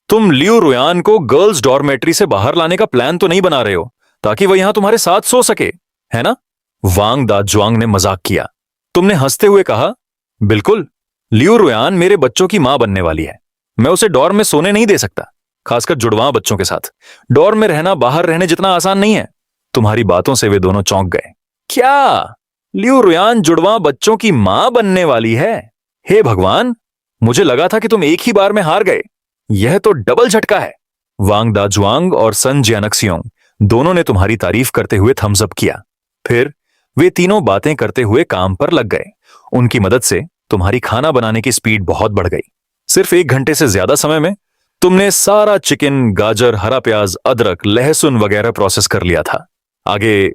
तुम लियो रुयान को गर्ल्स डॉर्मेट्री से बाहर लाने का प्लान तो नहीं बना रहे हो ताकि वह यहां तुम्हारे साथ सो सके, है ना? वांग दाजुआंग ने मजाक किया। तुमने हंसते हुए कहा, बिल्कुल। लियो रुयान मेरे बच्चों की मां बनने वाली है। मैं उसे डॉर्म में सोने नहीं दे सकता, खासकर जुड़वां बच्चों के साथ। डॉर्म में रहना बाहर रहने जितना आसान नहीं है। तुम्हारी बातों से वे दोनों चौंक गए। क्या? लियो रुयान जुड़वां बच्चों की मां बनने वाली है? हे भगवान, मुझे लगा था कि तुम एक ही बार में हार गए। यह तो डबल झटका है। वांग दाजुआंग और सन जियानक्सियोंग दोनों ने तुम्हारी तारीफ करते हुए थम्स अप किया। फिर वे तीनों बातें करते हुए काम पर लग गए। उनकी मदद से तुम्हारी खाना बनाने की स्पीड बहुत बढ़ गई। सिर्फ 1 घंटे से ज्यादा समय में तुमने सारा चिकन, गाजर, हरा प्याज, अदरक, लहसुन वगैरह प्रोसेस कर लिया था। आगे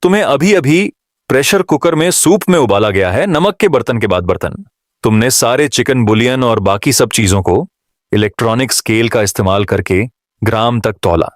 तुम्हें अभी अभी प्रेशर कुकर में सूप में उबाला गया है, नमक के बर्तन के बाद बर्तन। तुमने सारे चिकन बुलियन और बाकी सब चीजों को इलेक्ट्रॉनिक स्केल का इस्तेमाल करके ग्राम तक तौला,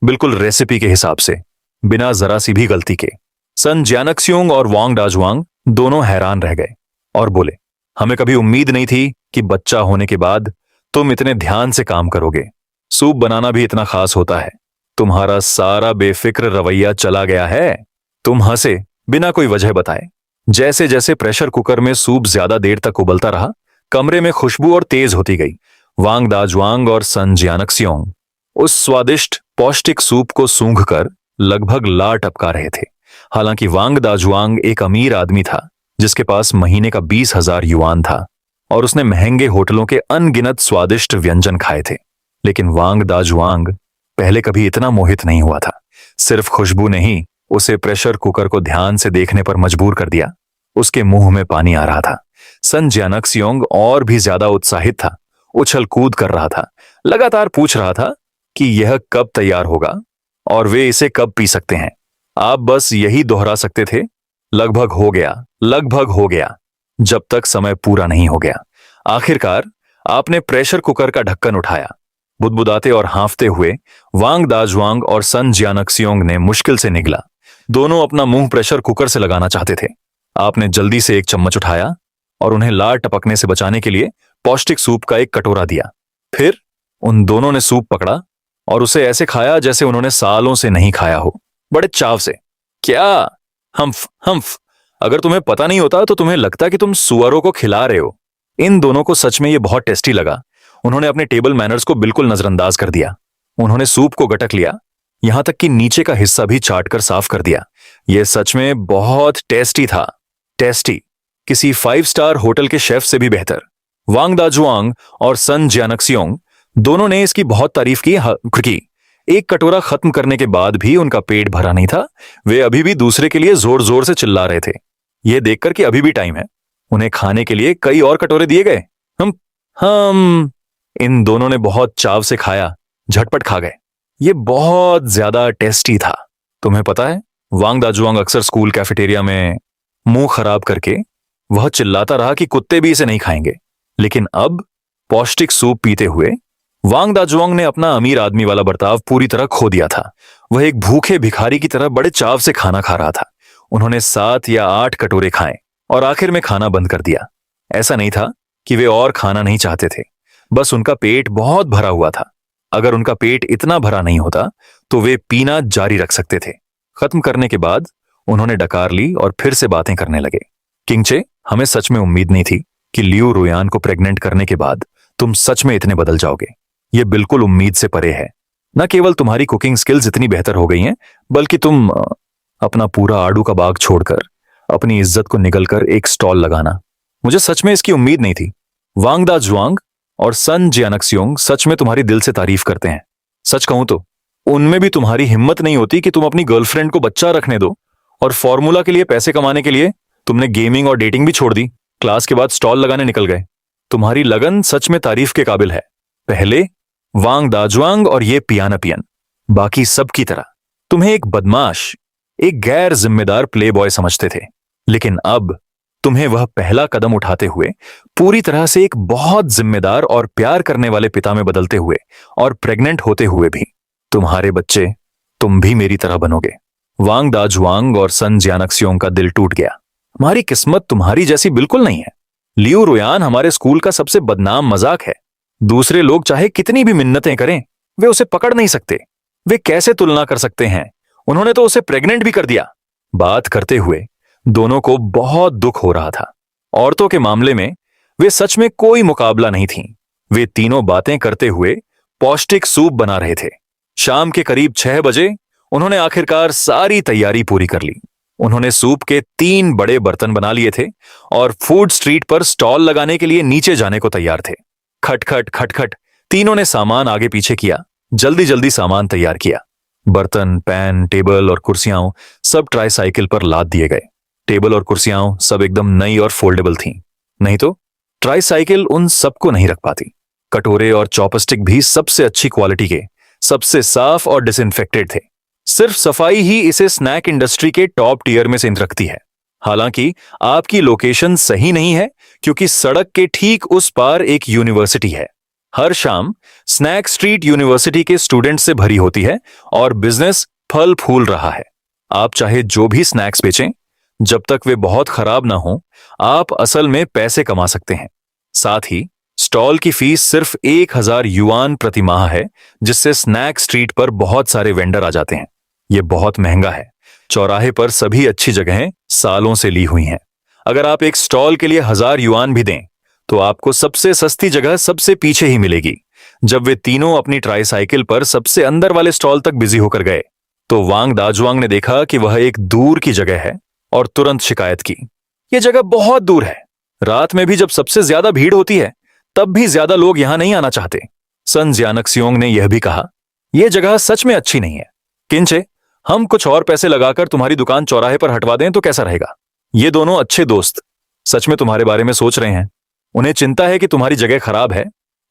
बिल्कुल रेसिपी के हिसाब से, बिना जरा सी भी गलती के। सन जियानक्सियोंग और वांग डाजुआंग दोनों हैरान रह गए और बोले, हमें कभी उम्मीद नहीं थी कि बच्चा होने के बाद तुम इतने ध्यान से काम करोगे। सूप बनाना भी इतना खास होता है। तुम्हारा सारा बेफिक्र रवैया चला गया है। तुम हंसे बिना कोई वजह बताए। जैसे जैसे प्रेशर कुकर में सूप ज्यादा देर तक उबलता रहा, कमरे में खुशबू और तेज होती गई। वांग दाजुआंग और सन जियानक्सियोंग उस स्वादिष्ट पौष्टिक सूप को सूंघकर लगभग लार टपका रहे थे। हालांकि वांग दाजुआंग एक अमीर आदमी था जिसके पास महीने का 20,000 युआन था और उसने महंगे होटलों के अनगिनत स्वादिष्ट व्यंजन खाए थे। लेकिन वांग दाजुआंग पहले कभी इतना मोहित नहीं हुआ था। सिर्फ खुशबू ने ही उसे प्रेशर कुकर को ध्यान से देखने पर मजबूर कर दिया। उसके मुंह में पानी आ रहा था। सन जियानक्सियोंग और भी ज्यादा उत्साहित था, उछल कूद कर रहा था, लगातार पूछ रहा था कि यह कब तैयार होगा और वे इसे कब पी सकते हैं। आप बस यही दोहरा सकते थे, लगभग हो गया, लगभग हो गया, जब तक समय पूरा नहीं हो गया। आखिरकार आपने प्रेशर कुकर का ढक्कन उठाया। बुदबुदाते और हांफते हुए वांग दाजुआंग और सन जियानक्सियोंग ने मुश्किल से निगला। दोनों अपना मुंह प्रेशर कुकर से लगाना चाहते थे। आपने जल्दी से एक चम्मच उठाया और उन्हें लार टपकने से बचाने के लिए पौष्टिक सूप का एक कटोरा दिया। फिर उन दोनों ने सूप पकड़ा और उसे ऐसे खाया जैसे उन्होंने सालों से नहीं खाया हो, बड़े चाव से। क्या? हम्फ हम्फ। अगर तुम्हें पता नहीं होता तो तुम्हें लगता कि तुम सुअरों को खिला रहे हो। इन दोनों को सच में यह बहुत टेस्टी लगा। उन्होंने अपने टेबल मैनर्स को बिल्कुल नजरअंदाज कर दिया। उन्होंने सूप को गटक लिया, यहां तक कि नीचे का हिस्सा भी चाट कर साफ कर दिया। यह सच में बहुत टेस्टी था। टेस्टी, किसी 5 स्टार होटल के शेफ से भी बेहतर। वांग दाजुआंग और सन जियानक्सियोंग दोनों ने इसकी बहुत तारीफ की। एक कटोरा खत्म करने के बाद भी उनका पेट भरा नहीं था। वे अभी भी दूसरे के लिए जोर जोर से चिल्ला रहे थे, यह देखकर कि अभी भी टाइम है। उन्हें खाने के लिए कई और कटोरे दिए गए। हम इन दोनों ने बहुत चाव से खाया, झटपट खा गए। ये बहुत ज्यादा टेस्टी था। तुम्हें पता है, वांग दाजुआंग अक्सर स्कूल कैफेटेरिया में मुंह खराब करके वह चिल्लाता रहा कि कुत्ते भी इसे नहीं खाएंगे। लेकिन अब पौष्टिक सूप पीते हुए वांग दाजुआंग ने अपना अमीर आदमी वाला बर्ताव पूरी तरह खो दिया था। वह एक भूखे भिखारी की तरह बड़े चाव से खाना खा रहा था। उन्होंने 7 या 8 कटोरे खाए और आखिर में खाना बंद कर दिया। ऐसा नहीं था कि वे और खाना नहीं चाहते थे, बस उनका पेट बहुत भरा हुआ था। अगर उनका पेट इतना भरा नहीं होता तो वे पीना जारी रख सकते थे। खत्म करने के बाद उन्होंने डकार ली और फिर से बातें करने लगे। किंगचे, हमें सच में उम्मीद नहीं थी कि लियो रुयान को प्रेग्नेंट करने के बाद तुम सच में इतने बदल जाओगे। यह बिल्कुल उम्मीद से परे है। न केवल तुम्हारी कुकिंग स्किल्स इतनी बेहतर हो गई हैं, बल्कि तुम अपना पूरा आड़ू का बाग छोड़कर अपनी इज्जत को निगलकर एक स्टॉल लगाना। मुझे सच में इसकी उम्मीद नहीं थी। वांग दाजुआंग और सन जियानक्सियोंग सच में तुम्हारी दिल से तारीफ करते हैं। सच कहूं तो उनमें भी तुम्हारी हिम्मत नहीं होती कि तुम अपनी गर्लफ्रेंड को बच्चा रखने दो, और फॉर्मूला के लिए पैसे कमाने के लिए तुमने गेमिंग और डेटिंग भी छोड़ दी, क्लास के बाद स्टॉल लगाने निकल गए। तुम्हारी लगन सच में तारीफ के काबिल है। पहले वांग दाजुआंग और ये पियाना पियन बाकी सब की तरह तुम्हें एक बदमाश, एक गैर जिम्मेदार प्ले बॉय समझते थे, लेकिन अब तुम्हें वह पहला कदम उठाते हुए पूरी तरह से एक बहुत जिम्मेदार और प्यार करने वाले पिता में बदलते हुए और प्रेग्नेंट होते हुए भी तुम्हारे बच्चे तुम भी मेरी तरह बनोगे। वांग दाजुआंग और सन जियानक्सियोंग का दिल टूट गया। हमारी किस्मत तुम्हारी जैसी बिल्कुल नहीं है। लियू रुयान हमारे स्कूल का सबसे बदनाम मजाक है। दूसरे लोग चाहे कितनी भी मिन्नतें करें, वे उसे पकड़ नहीं सकते। वे कैसे तुलना कर सकते हैं? उन्होंने तो उसे प्रेग्नेंट भी कर दिया। बात करते हुए दोनों को बहुत दुख हो रहा था। औरतों के मामले में वे सच में कोई मुकाबला नहीं थीं। वे तीनों बातें करते हुए पौष्टिक सूप बना रहे थे। शाम के करीब 6 बजे उन्होंने आखिरकार सारी तैयारी पूरी कर ली। उन्होंने सूप के 3 बड़े बर्तन बना लिए थे और फूड स्ट्रीट पर स्टॉल लगाने के लिए नीचे जाने को तैयार थे। खटखट खटखट तीनों ने सामान आगे पीछे किया, जल्दी जल्दी सामान तैयार किया। बर्तन, पैन, टेबल और कुर्सियां सब ट्राईसाइकिल पर लाद दिए गए। टेबल और कुर्सियां सब एकदम नई और फोल्डेबल थीं, नहीं तो ट्राईसाइकिल उन सबको नहीं रख पाती। कटोरे और चॉपस्टिक भी सबसे अच्छी क्वालिटी के, सबसे साफ और डिसइंफेक्टेड थे। सिर्फ सफाई ही इसे स्नैक इंडस्ट्री के टॉप टियर में से रखती है। हालांकि आपकी लोकेशन सही नहीं है, क्योंकि सड़क के ठीक उस पार एक यूनिवर्सिटी है। हर शाम स्नैक स्ट्रीट यूनिवर्सिटी के स्टूडेंट से भरी होती है और बिजनेस फल फूल रहा है। आप चाहे जो भी स्नैक्स बेचें, जब तक वे बहुत खराब ना हो, आप असल में पैसे कमा सकते हैं। साथ ही स्टॉल की फीस सिर्फ 1000 युआन प्रति माह है, जिससे स्नैक स्ट्रीट पर बहुत सारे वेंडर आ जाते हैं। यह बहुत महंगा है। चौराहे पर सभी अच्छी जगहें सालों से ली हुई हैं। अगर आप एक स्टॉल के लिए 1000 युआन भी दें, तो आपको सबसे सस्ती जगह सबसे पीछे ही मिलेगी। जब वे तीनों अपनी ट्राईसाइकिल पर सबसे अंदर वाले स्टॉल तक बिजी होकर गए, तो वांग दाजुआंग ने देखा कि वह एक दूर की जगह है और तुरंत शिकायत की। यह जगह बहुत दूर है। रात में भी जब सबसे ज्यादा भीड़ होती है, तब भी ज्यादा लोग यहां नहीं आना चाहते। सन जियानक्सियोंग ने यह भी कहा, यह जगह सच में अच्छी नहीं है। किंचे, हम कुछ और पैसे लगाकर तुम्हारी दुकान चौराहे पर हटवा दें तो कैसा रहेगा? ये दोनों अच्छे दोस्त सच में तुम्हारे बारे में सोच रहे हैं। उन्हें चिंता है कि तुम्हारी जगह खराब है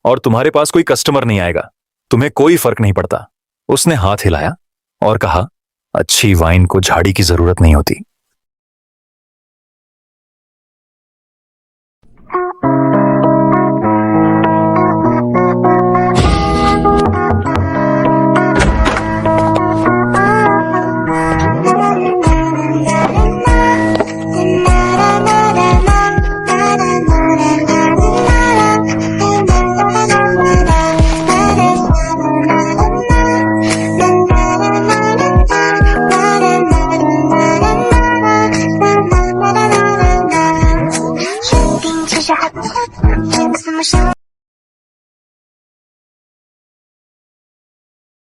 और तुम्हारे पास कोई कस्टमर नहीं आएगा। तुम्हें कोई फर्क नहीं पड़ता। उसने हाथ हिलाया और कहा, अच्छी वाइन को झाड़ी की जरूरत नहीं होती।